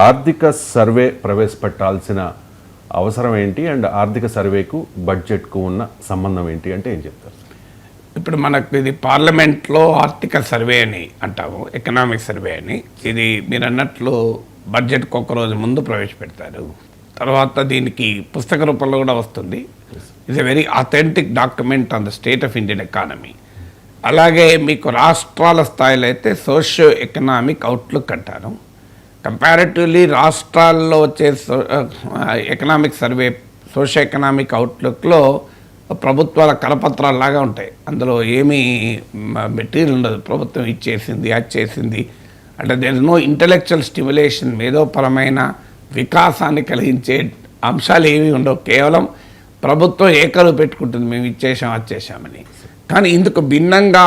ఆర్థిక సర్వే ప్రవేశపెట్టాల్సిన అవసరం ఏంటి అండ్ ఆర్థిక సర్వేకు బడ్జెట్కు ఉన్న సంబంధం ఏంటి అంటే ఏం చెప్తారు? ఇప్పుడు మనకు ఇది పార్లమెంట్లో ఆర్థిక సర్వే అని అంటాము, ఎకనామిక్ సర్వే అని. ఇది మీరు అన్నట్లు బడ్జెట్కి ఒక రోజు ముందు ప్రవేశపెడతారు. తర్వాత దీనికి పుస్తక రూపంలో కూడా వస్తుంది. It's a very authentic document on the state of Indian economy. అలాగే మీకు రాష్ట్రాల స్థాయిలో అయితే సోషియో ఎకనామిక్ అవుట్లుక్ అంటారు. కంపారిటివ్లీ రాష్ట్రాల్లో వచ్చే ఎకనామిక్ సర్వే సోషియో ఎకనామిక్ అవుట్లుక్లో ప్రభుత్వాల కరపత్రాల్లాగా ఉంటాయి. అందులో ఏమీ మెటీరియల్ ఉండదు. ప్రభుత్వం ఇచ్చేసింది, అది చేసింది అంటే there is no intellectual stimulation, మేధోపరమైన వికాసాన్ని కలిగించే అంశాలు ఏమీ ఉండవు. కేవలం ప్రభుత్వం ఏకరువు పెట్టుకుంటుంది, మేము ఇచ్చేసాం, అది చేసామని. కానీ ఇందుకు భిన్నంగా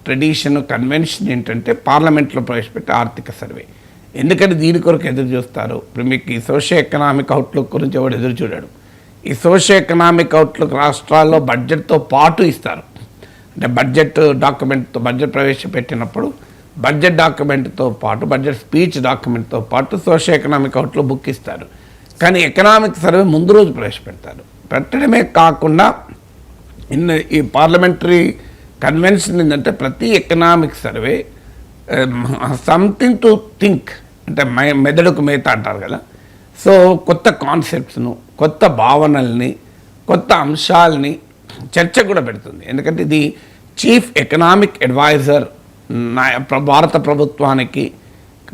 ట్రెడిషన్, కన్వెన్షన్ ఏంటంటే పార్లమెంట్లో ప్రవేశపెట్టే ఆర్థిక సర్వే. ఎందుకంటే దీని కొరకు ఎదురు చూస్తారు. ఇప్పుడు మీకు ఈ సోషియో ఎకనామిక్ అవుట్లుక్ గురించి ఎవడు ఎదురు చూడడు. ఈ సోషియో ఎకనామిక్ అవుట్లుక్ రాష్ట్రాల్లో బడ్జెట్తో పాటు ఇస్తారు. అంటే బడ్జెట్ డాక్యుమెంట్తో బడ్జెట్ ప్రవేశపెట్టినప్పుడు బడ్జెట్ డాక్యుమెంట్తో పాటు బడ్జెట్ స్పీచ్ డాక్యుమెంట్తో పాటు సోషియో ఎకనామిక్ అవుట్లుక్ బుక్ ఇస్తారు. కానీ ఎకనామిక్ సర్వే ముందు రోజు ప్రవేశపెడతారు. పెట్టడమే కాకుండా ఈ పార్లమెంటరీ కన్వెన్షన్ ఏంటంటే ప్రతి economic survey something to think, అంటే మెదడుకు మేత అంటారు కదా. సో కొత్త కాన్సెప్ట్స్ను, కొత్త భావనల్ని, కొత్త అంశాలని చర్చ కూడా పెడుతుంది. ఎందుకంటే ఇది చీఫ్ ఎకనామిక్ అడ్వైజర్, భారత ప్రభుత్వానికి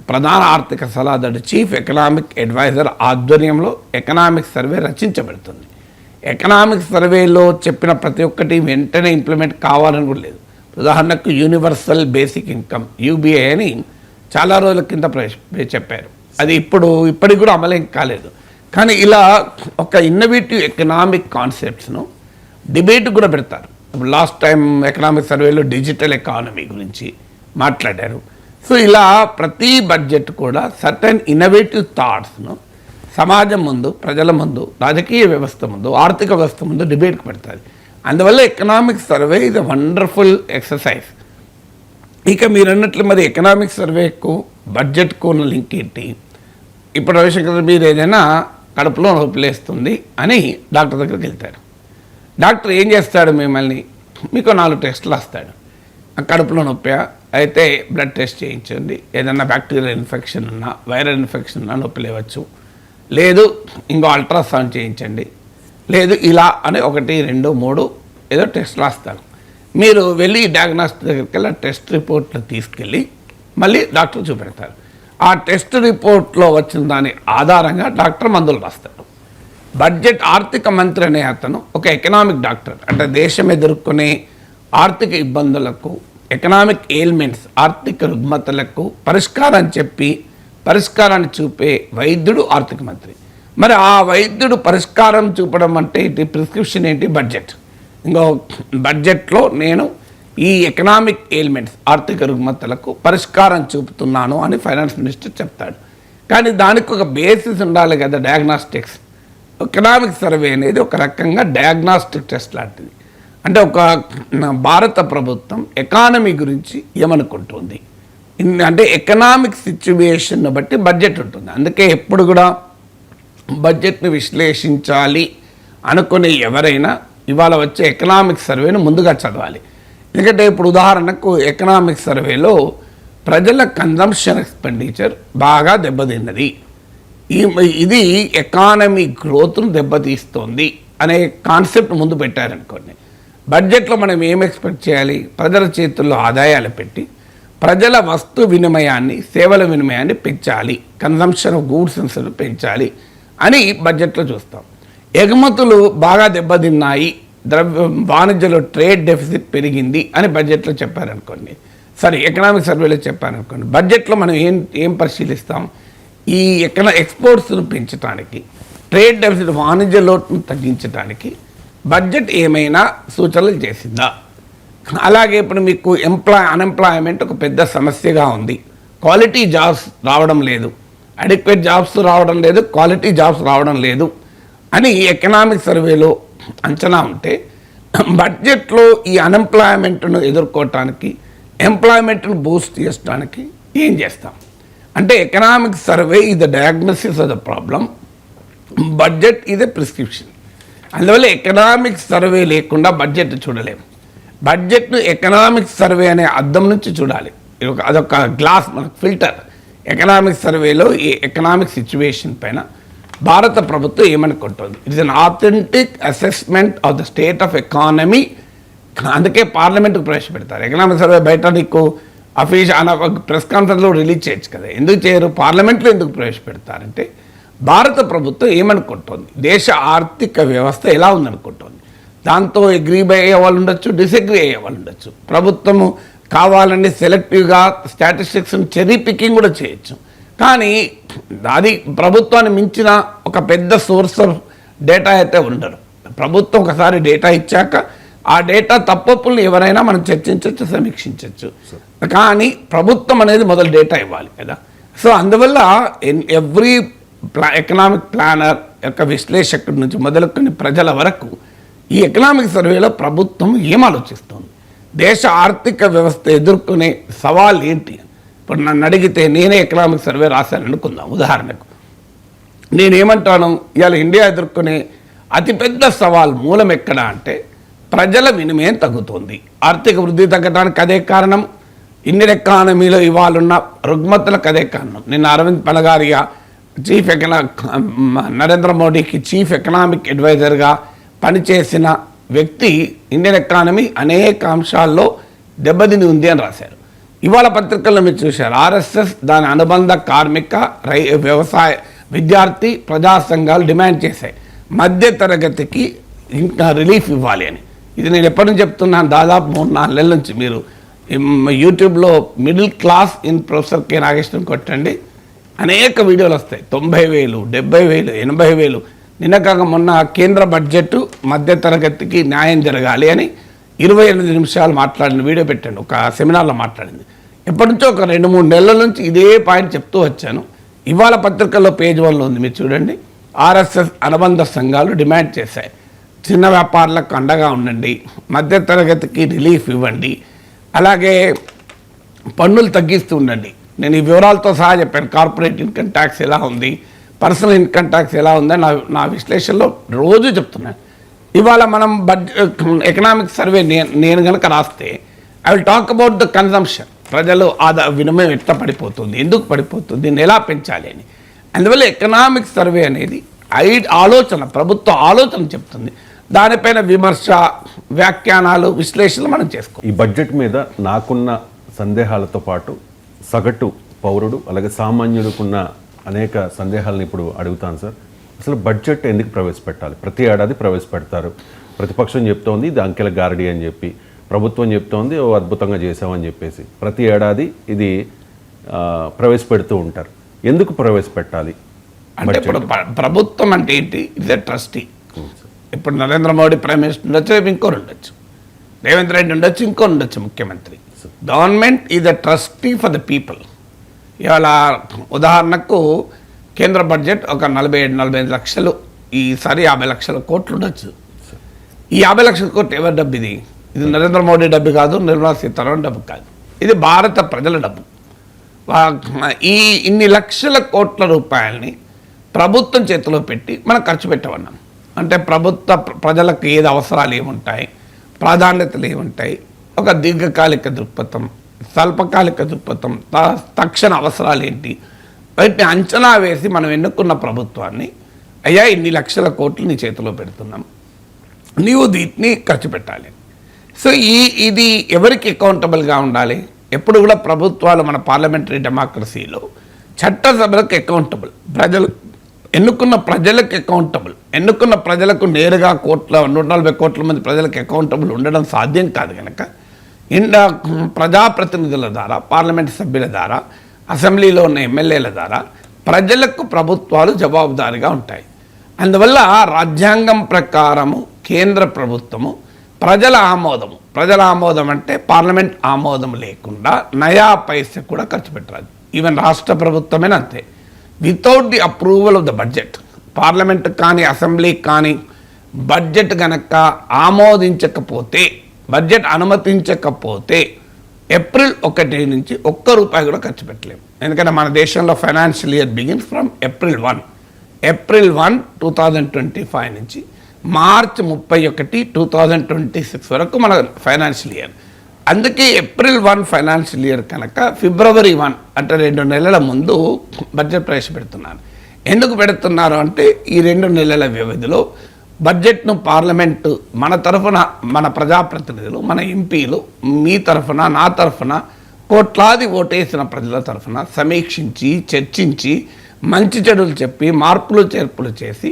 ప్రధాన ఆర్థిక సలహాదారు చీఫ్ ఎకనామిక్ అడ్వైజర్ ఆధ్వర్యంలో ఎకనామిక్ సర్వే రచించబడుతుంది. ఎకనామిక్ సర్వేలో చెప్పిన ప్రతి ఒక్కటి వెంటనే ఇంప్లిమెంట్ కావాలని కూడా లేదు. ఉదాహరణకు యూనివర్సల్ బేసిక్ ఇన్కమ్ యూబీఐ అని చాలా రోజుల కింద చెప్పారు. అది ఇప్పటికి కూడా అమలేం కాలేదు. కానీ ఇలా ఒక ఇన్నోవేటివ్ ఎకనామిక్ కాన్సెప్ట్స్ను డిబేట్ కూడా పెడతారు. ఇప్పుడు లాస్ట్ టైం ఎకనామిక్ సర్వేలో డిజిటల్ ఎకానమీ గురించి మాట్లాడారు. సో ఇలా ప్రతి బడ్జెట్ కూడా సర్టెన్ ఇన్నోవేటివ్ థాట్స్ను సమాజం ముందు, ప్రజల ముందు, రాజకీయ వ్యవస్థ ముందు, ఆర్థిక వ్యవస్థ ముందు డిబేట్కి పెడతారు. అందువల్ల ఎకనామిక్ సర్వే ఇది వండర్ఫుల్ ఎక్సర్సైజ్. ఇక మీరు అన్నట్లు మరి ఎకనామిక్ సర్వేకు బడ్జెట్కు ఉన్న లింక్ ఏంటి? ఇప్పుడు రవిశంకర్ మీరు ఏదైనా కడుపులో నొప్పిలేస్తుంది అని డాక్టర్ దగ్గరికి వెళ్తారు. డాక్టర్ ఏం చేస్తాడు? మిమ్మల్ని మీకు 4 టెస్టులు వస్తాడు. కడుపులో నొప్పి అయితే బ్లడ్ టెస్ట్ చేయించండి, ఏదైనా బ్యాక్టీరియల్ ఇన్ఫెక్షన్ ఉన్నా, వైరల్ ఇన్ఫెక్షన్ ఉన్నా నొప్పి లేవచ్చు, లేదు ఇంకో అల్ట్రాసౌండ్ చేయించండి, లేదు ఇలా అని 1, 2, 3 ఏదో టెస్ట్లు రాస్తారు. మీరు వెళ్ళి డయాగ్నోస్టిక్ దగ్గరికి వెళ్ళి టెస్ట్ రిపోర్ట్లు తీసుకెళ్ళి మళ్ళీ డాక్టర్ చూపెడతారు. ఆ టెస్ట్ రిపోర్ట్లో వచ్చిన దాని ఆధారంగా డాక్టర్ మందులు రాస్తాడు. బడ్జెట్ ఆర్థిక మంత్రి అనే అతను ఒక ఎకనామిక్ డాక్టర్, అంటే దేశం ఎదుర్కొనే ఆర్థిక ఇబ్బందులకు, ఎకనామిక్ ఎయిల్మెంట్స్, ఆర్థిక రుగ్మతలకు పరిష్కారాన్ని చూపే వైద్యుడు ఆర్థిక మంత్రి. మరి ఆ వైద్యుడు పరిష్కారం చూపడం అంటే ఇటు ప్రిస్క్రిప్షన్ ఏంటి? బడ్జెట్. ఇంకో బడ్జెట్లో నేను ఈ ఎకనామిక్ ఎయిల్మెంట్స్, ఆర్థిక రుగ్మతలకు పరిష్కారం చూపుతున్నాను అని ఫైనాన్స్ మినిస్టర్ చెప్తాడు. కానీ దానికి ఒక బేసిస్ ఉండాలి కదా, డయాగ్నాస్టిక్స్. ఎకనామిక్ సర్వే అనేది ఒక రకంగా డయాగ్నాస్టిక్ టెస్ట్ లాంటిది. అంటే ఒక భారత ప్రభుత్వం ఎకానమీ గురించి ఏమనుకుంటుంది, అంటే ఎకనామిక్ సిచ్యువేషన్ బట్టి బడ్జెట్ ఉంటుంది. అందుకే ఎప్పుడు కూడా బడ్జెట్ను విశ్లేషించాలి అనుకునే ఎవరైనా ఇవాళ వచ్చే ఎకనామిక్ సర్వేను ముందుగా చదవాలి. ఎందుకంటే ఇప్పుడు ఉదాహరణకు ఎకనామిక్ సర్వేలో ప్రజల కన్జంప్షన్ ఎక్స్పెండిచర్ బాగా దెబ్బతిన్నది, ఇది ఎకానమీ గ్రోత్ను దెబ్బతీస్తోంది అనే కాన్సెప్ట్ ముందు పెట్టారనుకోండి. బడ్జెట్లో మనం ఏం ఎక్స్పెక్ట్ చేయాలి? ప్రజల చేతుల్లో ఆదాయాలు పెట్టి ప్రజల వస్తు వినిమయాన్ని, సేవల వినిమయాన్ని పెంచాలి, consumption of goods and services పెంచాలి అని బడ్జెట్లో చూస్తాం. ఎగుమతులు బాగా దెబ్బతిన్నాయి, వాణిజ్యంలో ట్రేడ్ డెఫిసిట్ పెరిగింది అని బడ్జెట్లో చెప్పారనుకోండి, సరే ఎకనామిక్ సర్వేలో చెప్పారనుకోండి. బడ్జెట్లో మనం ఏం పరిశీలిస్తాం? ఈ ఎక్స్పోర్ట్స్ను పెంచడానికి, ట్రేడ్ డెఫిసిట్ వాణిజ్య లోటును తగ్గించడానికి బడ్జెట్ ఏమైనా సూచనలు చేసిందా? అలాగే ఇప్పుడు మీకు అన్ఎంప్లాయ్మెంట్ ఒక పెద్ద సమస్యగా ఉంది, క్వాలిటీ జాబ్స్ రావడం లేదు, అడిక్వేట్ జాబ్స్ రావడం లేదు, క్వాలిటీ జాబ్స్ రావడం లేదు అని ఎకనామిక్ సర్వేలో అంచనా ఉంటే బడ్జెట్లో ఈ అన్ఎంప్లాయ్మెంట్ను ఎదుర్కోవటానికి, ఎంప్లాయ్మెంట్ను బూస్ట్ చేయడానికి ఏం చేస్తాం? అంటే economic survey is the diagnosis of the problem, budget is a prescription. అందువల్ల ఎకనామిక్ సర్వే లేకుండా బడ్జెట్ చూడలేము. బడ్జెట్ను ఎకనామిక్ సర్వే అనే అద్దం నుంచి చూడాలి. అదొక గ్లాస్ మనకు ఫిల్టర్. ఎకనామిక్ సర్వేలో ఈ ఎకనామిక్ సిచ్యువేషన్ పైన భారత ప్రభుత్వం ఏమనుకుంటుంది, it's an authentic assessment of the state of economy. అందుకే పార్లమెంట్కు ప్రవేశపెడతారు. ఎకనామిక్ సర్వే బయట నీకు ప్రెస్ కాన్ఫరెన్స్లో రిలీజ్ చేయొచ్చు కదా, ఎందుకు చేయరు? పార్లమెంట్లో ఎందుకు ప్రవేశపెడతారంటే భారత ప్రభుత్వం ఏమనుకుంటుంది, దేశ ఆర్థిక వ్యవస్థ ఎలా ఉందనుకుంటుంది. దాంతో అగ్రీ అయ్యే వాళ్ళు ఉండొచ్చు, డిసగ్రీ అయ్యే వాళ్ళు ఉండొచ్చు. ప్రభుత్వము కావాలని సెలెక్టివ్గా స్టాటిస్టిక్స్ని చెరీ పికింగ్ కూడా చేయొచ్చు. కానీ అది ప్రభుత్వాన్ని మించిన ఒక పెద్ద సోర్స్ ఆఫ్ డేటా అయితే ఉండరు. ప్రభుత్వం ఒకసారి డేటా ఇచ్చాక ఆ డేటా తప్పుల్ని ఎవరైనా మనం చర్చించవచ్చు, సమీక్షించవచ్చు. కానీ ప్రభుత్వం అనేది మొదలు డేటా ఇవ్వాలి కదా. సో అందువల్ల ఎవ్రీ ఎకనామిక్ ప్లానర్ యొక్క విశ్లేషకుడి నుంచి మొదలుకొని ప్రజల వరకు ఈ ఎకనామిక్ సర్వేలో ప్రభుత్వం ఏం ఆలోచిస్తుంది, దేశ ఆర్థిక వ్యవస్థ ఎదుర్కొనే సవాల్ ఏంటి. ఇప్పుడు నన్ను అడిగితే నేనే ఎకనామిక్ సర్వే రాశాను అనుకుందాం. ఉదాహరణకు నేనేమంటాను, ఇవాళ ఇండియా ఎదుర్కొనే అతిపెద్ద సవాల్ మూలం ఎక్కడ అంటే ప్రజల వినిమయం తగ్గుతుంది. ఆర్థిక వృద్ధి తగ్గడానికి అదే కారణం, ఇండియన్ ఎకానమీలో ఇవాళున్న రుగ్మతలకు అదే కారణం. నిన్న అరవింద్ పనగారియా నరేంద్ర మోడీకి చీఫ్ ఎకనామిక్ అడ్వైజర్గా పనిచేసిన వ్యక్తి ఇండియన్ ఎకానమీ అనేక అంశాల్లో దెబ్బతిని ఉంది అని రాశారు. ఇవాళ పత్రికల్లో మీరు చూశారు, ఆర్ఎస్ఎస్ దాని అనుబంధ కార్మిక వ్యవసాయ విద్యార్థి ప్రజా సంఘాలు డిమాండ్ చేశాయి మధ్య తరగతికి ఇంకా రిలీఫ్ ఇవ్వాలి అని. ఇది నేను ఎప్పటి నుంచి చెప్తున్నాను, దాదాపు 3-4 నెలల నుంచి. మీరు యూట్యూబ్లో middle class in professor K Nageswaram కొట్టండి, అనేక వీడియోలు వస్తాయి. 90,000, 70,000, 80,000. నిన్న కాక మొన్న కేంద్ర బడ్జెట్ మధ్యతరగతికి న్యాయం జరగాలి అని 28 నిమిషాలు మాట్లాడిన వీడియో పెట్టండి, ఒక సెమినార్లో మాట్లాడింది. ఎప్పటి నుంచో ఒక 2-3 నెలల నుంచి ఇదే పాయింట్ చెప్తూ వచ్చాను. ఇవాళ పత్రికల్లో పేజ్ 1లో ఉంది, మీరు చూడండి. ఆర్ఎస్ఎస్ అనుబంధ సంఘాలు డిమాండ్ చేశాయి, చిన్న వ్యాపారులకు అండగా ఉండండి, మధ్యతరగతికి రిలీఫ్ ఇవ్వండి, అలాగే పన్నులు తగ్గిస్తూ ఉండండి. నేను ఈ వివరాలతో సహా చెప్పాను. కార్పొరేట్ ఇన్కమ్ ట్యాక్స్ ఎలా ఉంది, పర్సనల్ ఇన్కమ్ ట్యాక్స్ ఎలా ఉందని నా విశ్లేషణలో రోజు చెప్తున్నాను. ఇవాళ మనం ఎకనామిక్ సర్వే నేను కనుక రాస్తే I will talk about the consumption. ప్రజలు వినిమయం ఎట్లా పడిపోతుంది, ఎందుకు పడిపోతుంది, దీన్ని ఎలా పెంచాలి అని. అందువల్ల ఎకనామిక్ సర్వే అనేది ఆలోచన, ప్రభుత్వ ఆలోచన చెప్తుంది. దానిపైన విమర్శ, వ్యాఖ్యానాలు, విశ్లేషణలు మనం చేసుకోవాలి. ఈ బడ్జెట్ మీద నాకున్న సందేహాలతో పాటు సగటు పౌరుడు అలాగే సామాన్యుడికున్న అనేక సందేహాలను ఇప్పుడు అడుగుతాను సార్. అసలు బడ్జెట్ ఎందుకు ప్రవేశపెట్టాలి? ప్రతి ఏడాది ప్రవేశపెడతారు. ప్రతిపక్షం చెప్తోంది ఇది అంకెల గారడీ అని చెప్పి, ప్రభుత్వం చెప్తోంది ఓ అద్భుతంగా చేసామని చెప్పేసి ప్రతి ఏడాది ఇది ప్రవేశపెడుతూ ఉంటారు. ఎందుకు ప్రవేశపెట్టాలి? అంటే ఇప్పుడు ప్రభుత్వం అంటే ఏంటి? It's a trustee. ఇప్పుడు నరేంద్ర మోడీ ప్రైమ్ మినిస్టర్ ఉండొచ్చు, ఇంకోరు ఉండొచ్చు, రేవంత్ రెడ్డి ఉండొచ్చు, ఇంకోరు ఉండొచ్చు ముఖ్యమంత్రి. Government is a trustee for the people. ఇవాళ ఉదాహరణకు కేంద్ర బడ్జెట్ ఒక 47-48 లక్షలు, ఈసారి 50 లక్షల కోట్లు ఉండొచ్చు. ఈ 50 లక్షల కోట్లు ఎవరి డబ్బు ఇది? ఇది నరేంద్ర మోడీ డబ్బు కాదు, నిర్మలా సీతారామన్ డబ్బు కాదు, ఇది భారత ప్రజల డబ్బు. ఈ ఇన్ని లక్షల కోట్ల రూపాయలని ప్రభుత్వం చేతిలో పెట్టి మనం ఖర్చు పెట్టమన్నాం. అంటే ప్రజలకు ఏది అవసరాలు ఏముంటాయి, ప్రాధాన్యతలు ఏముంటాయి, ఒక దీర్ఘకాలిక దృక్పథం, స్వల్పకాలిక దృక్పథం, తక్షణ అవసరాలు ఏంటి, వాటిని అంచనా వేసి మనం ఎన్నుకున్న ప్రభుత్వాన్ని, అయ్యా ఇన్ని లక్షల కోట్లు నీ చేతిలో పెడుతున్నాం, నీవు వీటిని ఖర్చు పెట్టాలి. సో ఇది ఎవరికి అకౌంటబుల్గా ఉండాలి? ఎప్పుడు కూడా ప్రభుత్వాలు మన పార్లమెంటరీ డెమోక్రసీలో చట్టసభలకు అకౌంటబుల్, ప్రజలు ఎన్నుకున్న ప్రజలకు అకౌంటబుల్. ఎన్నుకున్న ప్రజలకు నేరుగా 140 కోట్ల మంది ప్రజలకు అకౌంటబుల్ ఉండడం సాధ్యం కాదు కనుక ప్రజాప్రతినిధుల ద్వారా, పార్లమెంట్ సభ్యుల ద్వారా, అసెంబ్లీలో ఉన్న ఎమ్మెల్యేల ద్వారా ప్రజలకు ప్రభుత్వాలు జవాబుదారీగా ఉంటాయి. అందువల్ల రాజ్యాంగం ప్రకారము కేంద్ర ప్రభుత్వము ప్రజల ఆమోదం అంటే పార్లమెంట్ ఆమోదం లేకుండా నయా పైస కూడా ఖర్చు పెట్టరాదు. ఈవెన్ రాష్ట్ర ప్రభుత్వమేనా అంతే. Without the approval of the budget, parliament కానీ అసెంబ్లీ కానీ బడ్జెట్ కనుక ఆమోదించకపోతే, బడ్జెట్ అనుమతించకపోతే ఏప్రిల్ 1 నుంచి ₹1 కూడా ఖర్చు పెట్టలేము. ఎందుకంటే మన దేశంలో financial year begins from April 1, 2025 నుంచి మార్చ్ 31, 2026 వరకు మన ఫైనాన్షియల్ ఇయర్. అందుకే ఏప్రిల్ 1 ఫైనాన్షియల్ ఇయర్ కనుక ఫిబ్రవరి 1 అంటే 2 నెలల ముందు బడ్జెట్ ప్రవేశపెడుతున్నారు. ఎందుకు పెడుతున్నారు అంటే ఈ 2 నెలల వ్యవధిలో బడ్జెట్ను పార్లమెంటు మన తరఫున మన ప్రజాప్రతినిధులు, మన ఎంపీలు, మీ తరఫున నా తరఫున కోట్లాది ఓటేసిన ప్రజల తరఫున సమీక్షించి చర్చించి మంచి చెడులు చెప్పి మార్పులు చేర్పులు చేసి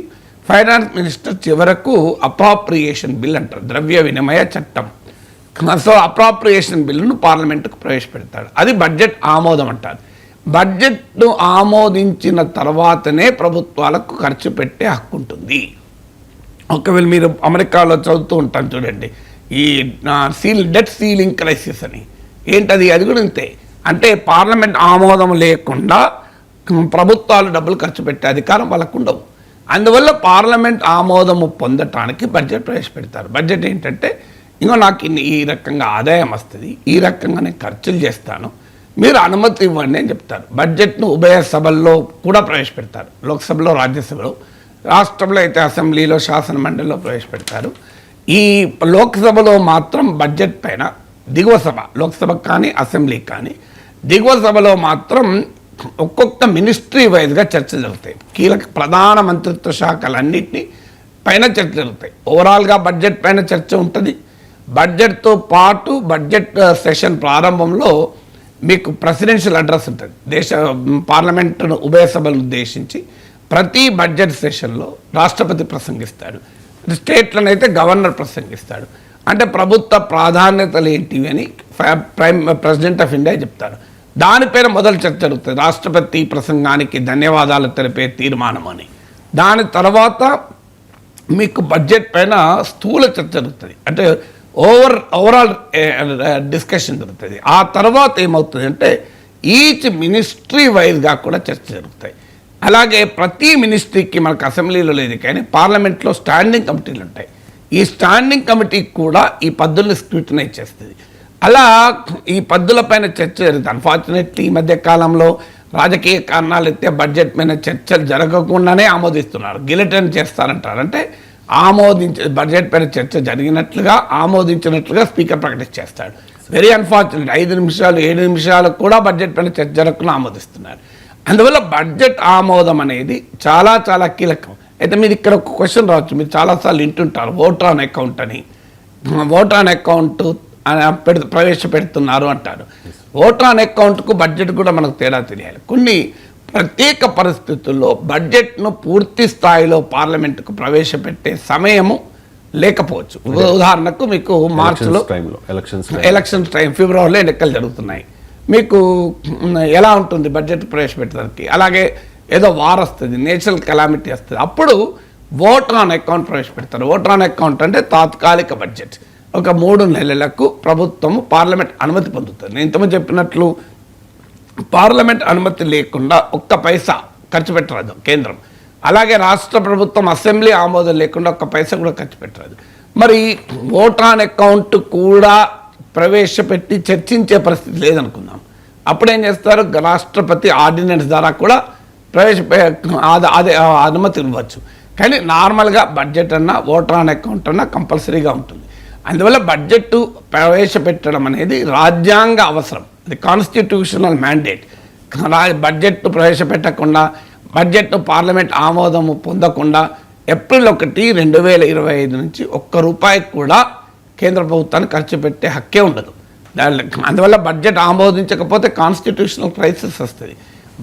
ఫైనాన్స్ మినిస్టర్ చివరకు అప్రాప్రియేషన్ బిల్ అంటారు, ద్రవ్య వినిమయ చట్టం. సో అప్రాప్రియేషన్ బిల్లును పార్లమెంటుకు ప్రవేశపెడతాడు. అది బడ్జెట్ ఆమోదం అంటారు. బడ్జెట్ను ఆమోదించిన తర్వాతనే ప్రభుత్వాలకు ఖర్చు పెట్టే హక్కు ఉంటుంది. ఒకవేళ మీరు అమెరికాలో చదువుతూ ఉంటాను చూడండి, ఈ డెట్ సీలింగ్ క్రైసిస్ అని. ఏంటది? అది కూడా ఇంతే. అంటే పార్లమెంట్ ఆమోదం లేకుండా ప్రభుత్వాలు డబ్బులు ఖర్చు పెట్టే అధికారం వాళ్ళకు ఉండవు. అందువల్ల పార్లమెంట్ ఆమోదము పొందటానికి బడ్జెట్ ప్రవేశపెడతారు. బడ్జెట్ ఏంటంటే, ఇంకో నాకు ఈ రకంగా ఆదాయం వస్తుంది, ఈ రకంగా నేను ఖర్చులు చేస్తాను, మీరు అనుమతి ఇవ్వండి అని చెప్తారు. బడ్జెట్ను ఉభయ సభల్లో కూడా ప్రవేశపెడతారు. లోక్సభలో, రాజ్యసభలో, రాష్ట్రంలో అయితే అసెంబ్లీలో, శాసన మండలిలో ప్రవేశపెడతారు. ఈ లోక్సభలో మాత్రం బడ్జెట్ పైన దిగువ సభ, లోక్సభ కానీ అసెంబ్లీ కానీ, దిగువ సభలో మాత్రం ఒక్కొక్క మినిస్ట్రీ వైజ్గా చర్చ జరుగుతాయి. కీలక ప్రధాన మంత్రిత్వ శాఖలన్నింటినీ పైన చర్చ జరుగుతాయి. ఓవరాల్గా బడ్జెట్ పైన చర్చ ఉంటుంది. బడ్జెట్తో పాటు బడ్జెట్ సెషన్ ప్రారంభంలో మీకు ప్రెసిడెన్షియల్ అడ్రస్ ఉంటుంది. పార్లమెంటును ఉభయ సభలను ఉద్దేశించి ప్రతి బడ్జెట్ సెషన్లో రాష్ట్రపతి ప్రసంగిస్తాడు, స్టేట్లనైతే గవర్నర్ ప్రసంగిస్తాడు. అంటే ప్రభుత్వ ప్రాధాన్యతలు ఏంటివి అని ప్రెసిడెంట్ ఆఫ్ ఇండియా చెప్తారు. దానిపైన మొదలు చర్చ జరుగుతుంది. రాష్ట్రపతి ప్రసంగానికి ధన్యవాదాలు తెలిపే తీర్మానం అని. దాని తర్వాత మీకు బడ్జెట్ పైన స్థూల చర్చ జరుగుతుంది. అంటే ఓవరాల్ డిస్కషన్ జరుగుతుంది. ఆ తర్వాత ఏమవుతుంది అంటే ఈచ్ మినిస్ట్రీ వైజ్గా కూడా చర్చ జరుగుతాయి. అలాగే ప్రతి మినిస్ట్రీకి మనకు అసెంబ్లీలో లేదు కానీ పార్లమెంట్లో స్టాండింగ్ కమిటీలు ఉంటాయి. ఈ స్టాండింగ్ కమిటీ కూడా ఈ పద్ధతులను స్క్రూటినైజ్ చేస్తుంది. అలా ఈ పద్ధతుల పైన చర్చ జరుగుతుంది. అన్ఫార్చునేట్లీ ఈ మధ్య కాలంలో రాజకీయ కారణాలు అయితే బడ్జెట్ పైన చర్చలు జరగకుండానే ఆమోదిస్తున్నారు, గిలెటన్ చేస్తారంటారు. అంటే బడ్జెట్ పైన చర్చ జరిగినట్లుగా ఆమోదించినట్లుగా స్పీకర్ ప్రకటించేస్తాడు. Very unfortunate. 5 నిమిషాలు 7 నిమిషాలు కూడా బడ్జెట్ పైన చర్చ జరగకుండా ఆమోదిస్తున్నారు. అందువల్ల బడ్జెట్ ఆమోదం అనేది చాలా చాలా కీలకం. అయితే మీరు ఇక్కడ ఒక క్వశ్చన్ రావచ్చు, మీరు చాలాసార్లు వింటుంటారు ఓట్ ఆన్ అకౌంట్ అని. ఓట్ ఆన్ అకౌంట్ ప్రవేశపెడుతున్నారు అంటారు. ఓట్ ఆన్ అకౌంట్కు బడ్జెట్ కూడా మనకు తేడా తెలియాలి. కొన్ని ప్రత్యేక పరిస్థితుల్లో బడ్జెట్ను పూర్తి స్థాయిలో పార్లమెంటుకు ప్రవేశపెట్టే సమయము లేకపోవచ్చు. ఉదాహరణకు మీకు మార్చిలో ఎలక్షన్స్ టైం, ఫిబ్రవరిలో ఎన్నికలు జరుగుతున్నాయి. మీకు ఎలా ఉంటుంది బడ్జెట్ ప్రవేశపెట్టడానికి? అలాగే ఏదో వార్ వస్తుంది, నేచురల్ కెలామిటీ వస్తుంది, అప్పుడు ఓట్ ఆన్ అకౌంట్ ప్రవేశపెడతారు. ఓట్ ఆన్ అకౌంట్ అంటే తాత్కాలిక బడ్జెట్. ఒక 3 నెలలకు ప్రభుత్వము పార్లమెంట్ అనుమతి పొందుతుంది. నేను ఇంతకుముందు చెప్పినట్లు పార్లమెంట్ అనుమతి లేకుండా ఒక్క పైసా ఖర్చు పెట్టరాదు కేంద్రం. అలాగే రాష్ట్ర ప్రభుత్వం అసెంబ్లీ ఆమోదం లేకుండా ఒక్క పైసా కూడా ఖర్చు పెట్టరాదు. మరి ఓట్ ఆన్ అకౌంట్ కూడా ప్రవేశపెట్టి చర్చించే పరిస్థితి లేదనుకుందాం. అప్పుడేం చేస్తారు? రాష్ట్రపతి ఆర్డినెన్స్ ద్వారా కూడా అదే అనుమతి ఇవ్వచ్చు. కానీ నార్మల్గా బడ్జెట్ అన్నా ఓట్ ఆన్ అకౌంట్ అన్నా కంపల్సరీగా ఉంటుంది. అందువల్ల బడ్జెట్ ప్రవేశపెట్టడం అనేది రాజ్యాంగ అవసరం, అది కాన్స్టిట్యూషనల్ మ్యాండేట్. బడ్జెట్ ప్రవేశపెట్టకుండా, బడ్జెట్ పార్లమెంట్ ఆమోదము పొందకుండా ఏప్రిల్ 1, 2025 నుంచి ₹1 కూడా కేంద్ర ప్రభుత్వానికి ఖర్చు పెట్టే హక్కే ఉండదు. అందువల్ల బడ్జెట్ ఆమోదించకపోతే కాన్స్టిట్యూషనల్ క్రైసిస్ వస్తుంది.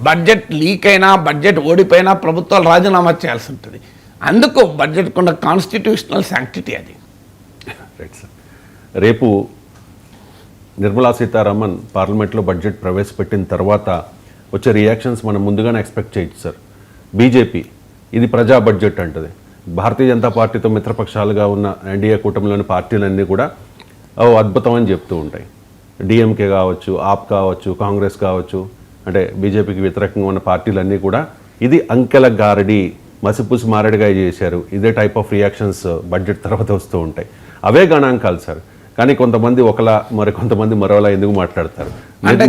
బడ్జెట్ లీక్ అయినా, బడ్జెట్ ఓడిపోయినా ప్రభుత్వాలు రాజీనామా చేయాల్సి ఉంటుంది. అందుకు బడ్జెట్ ఉన్న కాన్స్టిట్యూషనల్ శాంక్టిటీ అది. Right sir. రేపు నిర్మలా సీతారామన్ పార్లమెంట్లో బడ్జెట్ ప్రవేశపెట్టిన తర్వాత వచ్చే రియాక్షన్స్ మనం ముందుగానే ఎక్స్పెక్ట్ చేయొచ్చు సార్. బీజేపీ ఇది ప్రజా బడ్జెట్ అంటది. భారతీయ జనతా పార్టీతో మిత్రపక్షాలుగా ఉన్న ఎన్డీఏ కూటమిలోని పార్టీలన్నీ కూడా అద్భుతం అని చెప్తూ ఉంటాయి. డిఎంకే కావచ్చు, ఆప్ కావచ్చు, కాంగ్రెస్ కావచ్చు, అంటే బీజేపీకి వ్యతిరేకంగా ఉన్న పార్టీలన్నీ కూడా ఇది అంకెల గారడి, మసిపూసి మారడిగా చేశారు, ఇదే టైప్ ఆఫ్ రియాక్షన్స్ బడ్జెట్ తర్వాత వస్తూ ఉంటాయి. అవే గణాంకాలు సార్. కానీ కొంతమంది ఒకలా మరి కొంతమంది మరోలా ఎందుకు మాట్లాడతారు? అంటే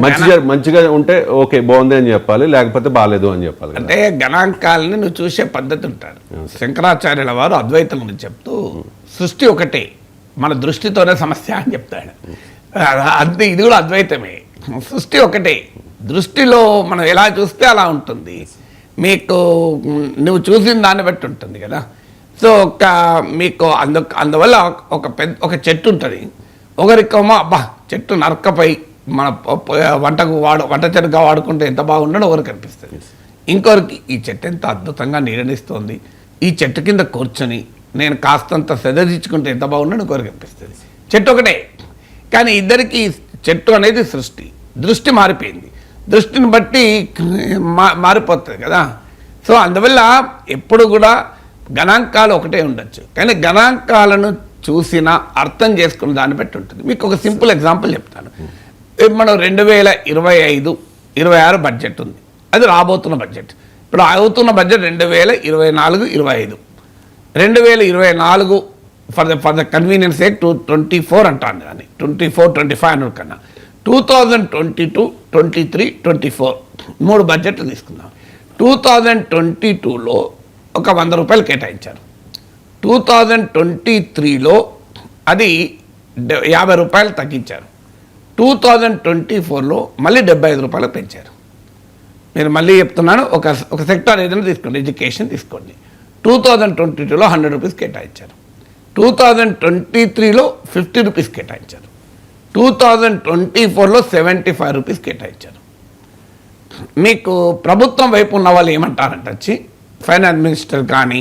మంచిగా ఉంటే ఓకే బాగుంది అని చెప్పాలి, లేకపోతే బాగాలేదు అని చెప్పాలి కదా. అంటే గణాంకాలని నువ్వు చూసే పద్ధతి ఉంటారు. శంకరాచార్యుల వారు అద్వైతం గురించి చెప్తూ సృష్టి ఒకటే, మన దృష్టితోనే సమస్య అని చెప్తాడు. అంతే, ఇది కూడా అద్వైతమే. సృష్టి ఒకటే, దృష్టిలో మనం ఎలా చూస్తే అలా ఉంటుంది. మీకు నువ్వు చూసిన దాన్ని బట్టి ఉంటుంది కదా. సో మీకు అందువల్ల ఒక చెట్టు ఉంటుంది. ఒకరికేమో అబ్బా చెట్టు నరకపై మన వంట చెట్టుగా వాడుకుంటే ఎంత బాగుండడో ఒకరికి అనిపిస్తుంది. ఇంకొకరికి ఈ చెట్టు ఎంత అద్భుతంగా నీడనిస్తుంది, ఈ చెట్టు కింద కూర్చొని నేను కాస్తంత సెదరించుకుంటే ఎంత బాగుండడో ఒకరికి అనిపిస్తుంది. చెట్టు ఒకటే, కానీ ఇద్దరికి చెట్టు అనేది దృష్టి మారిపోయింది. దృష్టిని బట్టి మారిపోతుంది కదా. సో అందువల్ల ఎప్పుడు కూడా గణాంకాలు ఒకటే ఉండొచ్చు, కానీ గణాంకాలను చూసిన అర్థం చేసుకున్న దాన్ని బట్టి ఉంటుంది. మీకు ఒక సింపుల్ ఎగ్జాంపుల్ చెప్తాను. మనం 2025-26 బడ్జెట్ ఉంది, అది రాబోతున్న బడ్జెట్. ఇప్పుడు అవుతున్న budget 2024-25. 2024 for the convenience sake 24 అంటాను, కానీ 24-25 అన్న కన్నా 2022-23-24 3 బడ్జెట్లు తీసుకుందాం. 2022లో ఒక 100 రూపాయలు కేటాయించారు. 2023లో అది 50 రూపాయలు తగ్గించారు. 2024లో మళ్ళీ 75 రూపాయలు పెంచారు. నేను మళ్ళీ చెప్తున్నాను, ఒక సెక్టార్ ఏదైనా తీసుకోండి, ఎడ్యుకేషన్ తీసుకోండి. 2022లో 100 రూపీస్ కేటాయించారు. 2023లో 50 రూపీస్ కేటాయించారు. 2024లో 75 రూపీస్ కేటాయించారు. మీకు ప్రభుత్వం వైపు ఉన్న వాళ్ళు ఏమంటారంటే వచ్చి ఫైనాన్స్ మినిస్టర్ కానీ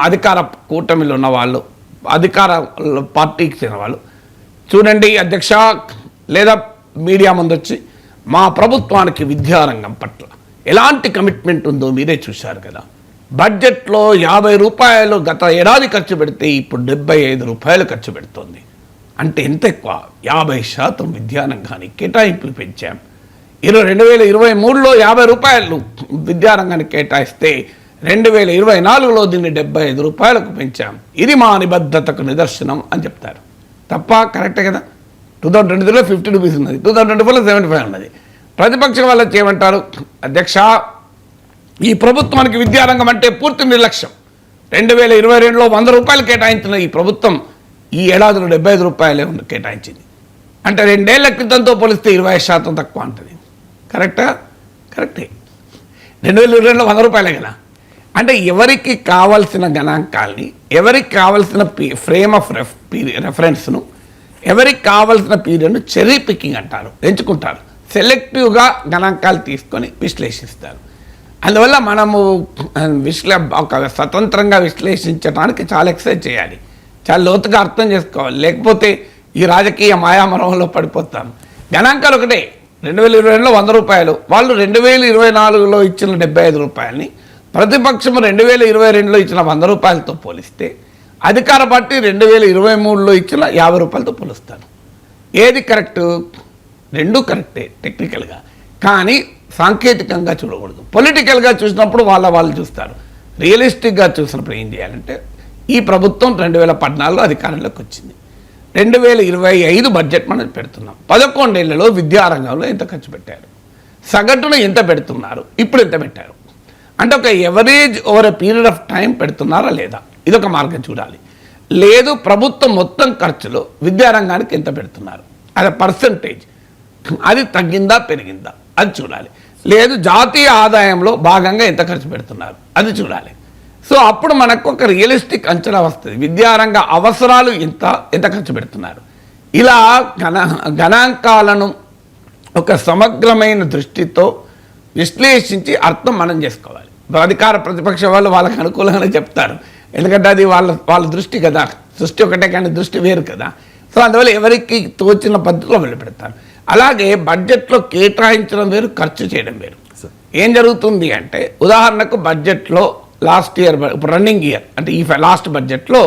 అధికార కూటమిలో ఉన్న వాళ్ళు, అధికార పార్టీకి చెందిన వాళ్ళు, చూడండి అధ్యక్ష, లేదా మీడియా ముందు వచ్చి మా ప్రభుత్వానికి విద్యారంగం పట్ల ఎలాంటి కమిట్మెంట్ ఉందో మీరే చూశారు కదా. బడ్జెట్లో 50 రూపాయలు గత ఏడాది ఖర్చు పెడితే ఇప్పుడు 75 రూపాయలు ఖర్చు పెడుతోంది. అంటే ఎంత ఎక్కువ, 50% విద్యారంగానికి కేటాయింపులు పెంచాం. 2023లో 50 రూపాయలు విద్యారంగానికి కేటాయిస్తే 2024లో దీన్ని 75 రూపాయలకు పెంచాం. ఇది మా నిబద్ధతకు నిదర్శనం అని చెప్తారు. తప్ప కరెక్టే కదా. 2023లో 50 రూపీస్ ఉన్నది, 2024లో 75 ఉన్నది. ప్రతిపక్షం వాళ్ళు చేయమంటారు, అధ్యక్ష ఈ ప్రభుత్వానికి విద్యారంగం అంటే పూర్తి నిర్లక్ష్యం. 2022లో 100 రూపాయలు కేటాయించిన ఈ ప్రభుత్వం ఈ ఏడాదిలో 75 రూపాయలే కేటాయించింది. అంటే 2 ఏళ్ల క్రితంతో పోలిస్తే 20% తక్కువ అంటుంది. కరెక్టా? కరెక్టే. 2022లో 100 రూపాయలే కదా. అంటే ఎవరికి కావాల్సిన గణాంకాల్ని, ఎవరికి కావాల్సిన ఫ్రేమ్ ఆఫ్ రెఫరెన్స్ను, ఎవరికి కావాల్సిన పీరియడ్ను చెర్రీ పికింగ్ అంటారు, ఎంచుకుంటారు. సెలెక్టివ్గా గణాంకాలు తీసుకొని విశ్లేషిస్తారు. అందువల్ల మనము ఒక స్వతంత్రంగా విశ్లేషించడానికి చాలా ఎక్సర్సైజ్ చేయాలి, చాలా లోతుగా అర్థం చేసుకోవాలి. లేకపోతే ఈ రాజకీయ మాయామరంలో పడిపోతాం. గణాంకాలు ఒకటే. 2022లో 100 రూపాయలు, వాళ్ళు 2024లో ఇచ్చిన 75 రూపాయలని ప్రతిపక్షం 2022లో ఇచ్చిన 100 రూపాయలతో పోలిస్తే అధికార పార్టీ 2023లో ఇచ్చిన 50 రూపాయలతో పోలుస్తారు. ఏది కరెక్టు? రెండు కరెక్టే టెక్నికల్గా, కానీ సాంకేతికంగా చూడకూడదు. పొలిటికల్గా చూసినప్పుడు వాళ్ళు చూస్తారు. రియలిస్టిక్గా చూసినప్పుడు ఏం చేయాలంటే, ఈ ప్రభుత్వం 2014లో అధికారంలోకి వచ్చింది. 2025 బడ్జెట్ మనం పెడుతున్నాం. 11 ఏళ్లలో విద్యారంగంలో ఎంత ఖర్చు పెట్టారు, సగటున ఎంత పెడుతున్నారు, ఇప్పుడు ఎంత పెట్టారు, అంటే ఒక average over a period of time పెడుతున్నారా లేదా, ఇదొక మార్గం చూడాలి. లేదు ప్రభుత్వం మొత్తం ఖర్చులో విద్యారంగానికి ఎంత పెడుతున్నారు, అది పర్సంటేజ్, అది తగ్గిందా పెరిగిందా అది చూడాలి. లేదు జాతీయ ఆదాయంలో భాగంగా ఎంత ఖర్చు పెడుతున్నారు అది చూడాలి. సో అప్పుడు మనకు ఒక రియలిస్టిక్ అంచనా వస్తుంది, విద్యారంగ అవసరాలు ఎంత ఖర్చు పెడుతున్నారు. ఇలా గణాంకాలను ఒక సమగ్రమైన దృష్టితో విశ్లేషించి అర్థం మనం చేసుకోవాలి. అధికార ప్రతిపక్ష వాళ్ళు వాళ్ళకి అనుకూలంగానే చెప్తారు, ఎందుకంటే అది వాళ్ళ దృష్టి కదా. దృష్టి ఒకటే కానీ దృష్టి వేరు కదా. సో అందువల్ల ఎవరికి తోచిన పద్ధతిలో వెళ్ళి పెడతారు. అలాగే బడ్జెట్లో కేటాయించడం వేరు, ఖర్చు చేయడం వేరు. ఏం జరుగుతుంది అంటే, ఉదాహరణకు బడ్జెట్లో లాస్ట్ ఇయర్, ఇప్పుడు రన్నింగ్ ఇయర్ అంటే ఈ లాస్ట్ బడ్జెట్లో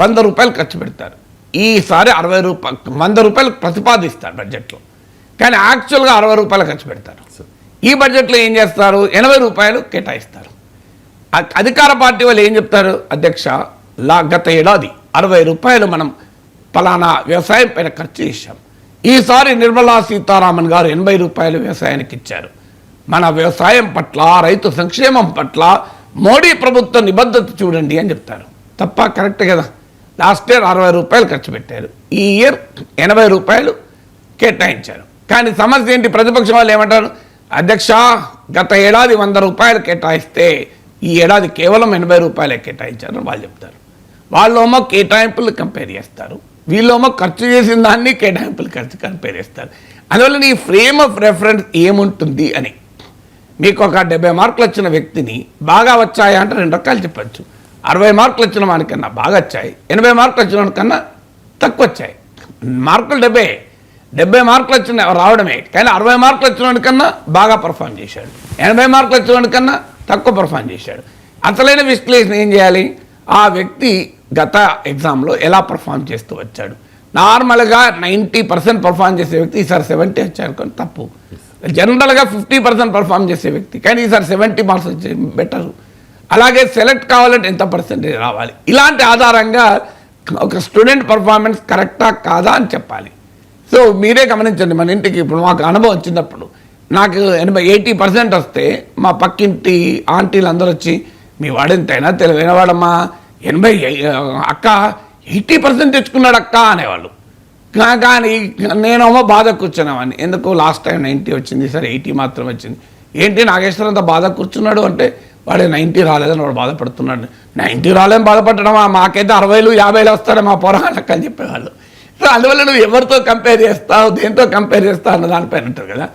100 రూపాయలు ఖర్చు పెడతారు. ఈసారి 100 రూపాయలు ప్రతిపాదిస్తారు బడ్జెట్లో, కానీ యాక్చువల్గా 60 రూపాయలు ఖర్చు పెడతారు. ఈ బడ్జెట్లో ఏం చేస్తారు, 80 రూపాయలు కేటాయిస్తారు. అధికార పార్టీ వాళ్ళు ఏం చెప్తారు, అధ్యక్ష గత ఏడాది 60 రూపాయలు మనం ఫలానా వ్యవసాయం పైన ఖర్చు చేశాం. ఈసారి నిర్మలా సీతారామన్ గారు 80 రూపాయలు వ్యవసాయానికి ఇచ్చారు. మన వ్యవసాయం పట్ల, రైతు సంక్షేమం పట్ల మోడీ ప్రభుత్వ నిబద్ధత చూడండి అని చెప్తారు. తప్ప కరెక్ట్ కదా. లాస్ట్ ఇయర్ 60 రూపాయలు ఖర్చు పెట్టారు, ఈ ఇయర్ 80 రూపాయలు కేటాయించారు. కానీ సమస్య ఏంటి? ప్రతిపక్షం వాళ్ళు ఏమంటారు? అధ్యక్ష, గత ఏడాది 100 రూపాయలు కేటాయిస్తే ఈ ఏడాది కేవలం 80 రూపాయలే కేటాయించారు వాళ్ళు చెప్తారు. వాళ్ళేమో కేటాయింపులు కంపేర్ చేస్తారు, వీళ్ళేమో ఖర్చు చేసిన దాన్ని కేటాయింపులు ఖర్చు కంపేర్ చేస్తారు. అందువల్ల నీ ఫ్రేమ్ ఆఫ్ రెఫరెన్స్ ఏముంటుంది అని. మీకు ఒక 70 మార్కులు వచ్చిన వ్యక్తిని బాగా వచ్చాయా అంటే 2 రకాలు చెప్పచ్చు. 60 మార్కులు వచ్చిన వానికన్నా బాగా వచ్చాయి, 80 మార్కులు వచ్చిన వానికన్నా తక్కువ వచ్చాయి. మార్కులు 70 మార్కులు వచ్చిన రావడమే, కానీ 60 మార్కులు వచ్చిన వానికన్నా బాగా పర్ఫామ్ చేశాడు, 80 మార్కులు వచ్చిన వానికన్నా తక్కువ పర్ఫామ్ చేశాడు. అసలైన విశ్లేషణ ఏం చేయాలి? ఆ వ్యక్తి గత ఎగ్జామ్లో ఎలా పర్ఫామ్ చేస్తూ వచ్చాడు. నార్మల్గా 90% పర్ఫామ్ చేసే వ్యక్తి ఈసారి 70 వచ్చారు కానీ తప్పు. జనరల్గా 50% పర్ఫామ్ చేసే వ్యక్తి కానీ ఈసారి 70 మార్క్స్ వచ్చే బెటరు. అలాగే సెలెక్ట్ కావాలంటే ఎంత పర్సెంటేజ్ రావాలి. ఇలాంటి ఆధారంగా ఒక స్టూడెంట్ పర్ఫార్మెన్స్ కరెక్టా కాదా అని చెప్పాలి. సో మీరే గమనించండి, మన ఇంటికి ఇప్పుడు మాకు అనుభవం వచ్చినప్పుడు నాకు 80% వస్తే మా పక్కింటి ఆంటీలు అందరూ వచ్చి మీ వాడెంతైనా తెలివైన వాడమ్మా, 80 అక్క 80% తెచ్చుకున్నాడు అక్క అనేవాళ్ళు. కానీ నేనేమో బాధ కూర్చున్నామని, ఎందుకు లాస్ట్ టైం 90 వచ్చింది, సరే 80 మాత్రం వచ్చింది. ఏంటి నాగేశ్వరం అంతా బాధ కూర్చున్నాడు అంటే వాడు 90 రాలేదని వాడు బాధపడుతున్నాడు. 90 రాలేదని బాధపడడమా, మాకైతే 60, 50 వస్తాడు మా పోరాళ్ళకి అని చెప్పేవాళ్ళు. సో అందువల్ల నువ్వు ఎవరితో కంపేర్ చేస్తావు, దేంతో కంపేర్ చేస్తావు అన్న దానిపైన ఉంటారు కదా.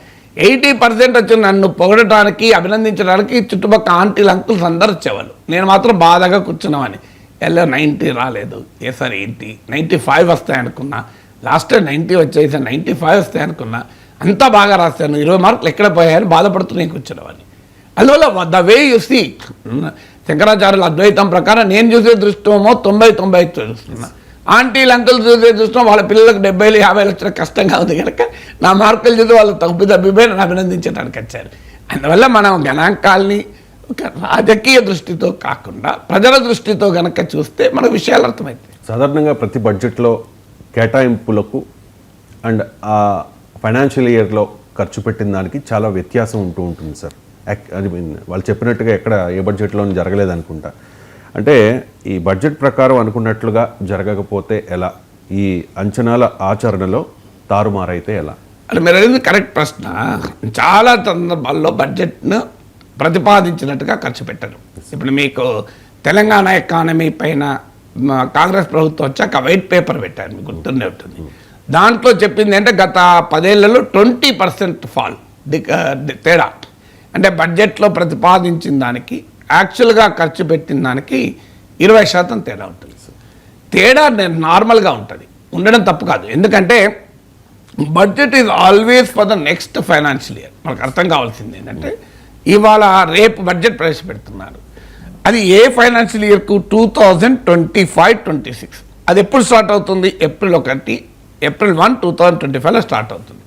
80% వచ్చి నన్ను పొగడటానికి, అభినందించడానికి చుట్టుపక్కల ఆంటీలు అంకుల్స్ అందరు వచ్చేవాళ్ళు. నేను మాత్రం బాధగా కూర్చున్నామని. 90 రాలేదు, సార్ 95 వస్తాయి అనుకున్నా, లాస్ట్ 90 వచ్చాయి, సార్ 95 వస్తాయి అనుకున్నా, అంతా బాగా రాస్తాను, 20 మార్కులు ఎక్కడ పోయాయని బాధపడుతూ కూర్చున్నవాడిని. అందువల్ల ద వే యు సీ, శంకరాచార్యుల అద్వైతం ప్రకారం నేను చూసే దృష్టమో 90-95 చూస్తున్నా, ఆంటీలు అంకులు చూసే దృష్టం వాళ్ళ పిల్లలకు 70, 50 వచ్చిన కష్టంగా ఉంది కనుక నా మార్కులు చూసి వాళ్ళు తప్పిపోయి నన్ను అభినందించడానికి వచ్చారు. అందువల్ల మనం గణాంకాల్ని ఒక రాజకీయ దృష్టితో కాకుండా ప్రజల దృష్టితో గనక చూస్తే మన విషయాలు అర్థమవుతాయి. సాధారణంగా ప్రతి బడ్జెట్లో కేటాయింపులకు అండ్ ఆ ఫైనాన్షియల్ ఇయర్లో ఖర్చు పెట్టిన దానికి చాలా వ్యత్యాసం ఉంటూ ఉంటుంది సార్. అది వాళ్ళు చెప్పినట్టుగా ఎక్కడ ఏ బడ్జెట్లో జరగలేదనుకుంటా. అంటే ఈ బడ్జెట్ ప్రకారం అనుకున్నట్లుగా జరగకపోతే ఎలా, ఈ అంచనాల ఆచరణలో తారుమారైతే ఎలా? అంటే మీరు అనేది కరెక్ట్ ప్రశ్న. చాలా సందర్భాల్లో బడ్జెట్ను ప్రతిపాదించినట్టుగా ఖర్చు పెట్టరు. ఇప్పుడు మీకు తెలంగాణ ఎకానమీ పైన కాంగ్రెస్ ప్రభుత్వం వచ్చాక వైట్ పేపర్ పెట్టారు, మీకు గుర్తుండే ఉంటుంది. దాంట్లో చెప్పింది అంటే గత 10 ఏళ్లలో 20% ఫాల్ తేడా. అంటే బడ్జెట్లో ప్రతిపాదించిన దానికి యాక్చువల్గా ఖర్చు పెట్టిన దానికి 20% తేడా ఉంటుంది. తేడా నార్మల్గా ఉంటుంది, ఉండడం తప్పు కాదు. ఎందుకంటే budget is always for the next financial year. మనకు అర్థం కావాల్సింది ఏంటంటే ఇవాళ రేపు బడ్జెట్ ప్రవేశపెడుతున్నారు, అది ఏ ఫైనాన్షియల్ ఇయర్కు 2025-26. అది ఎప్పుడు స్టార్ట్ అవుతుంది? ఏప్రిల్ 1, 2025లో స్టార్ట్ అవుతుంది.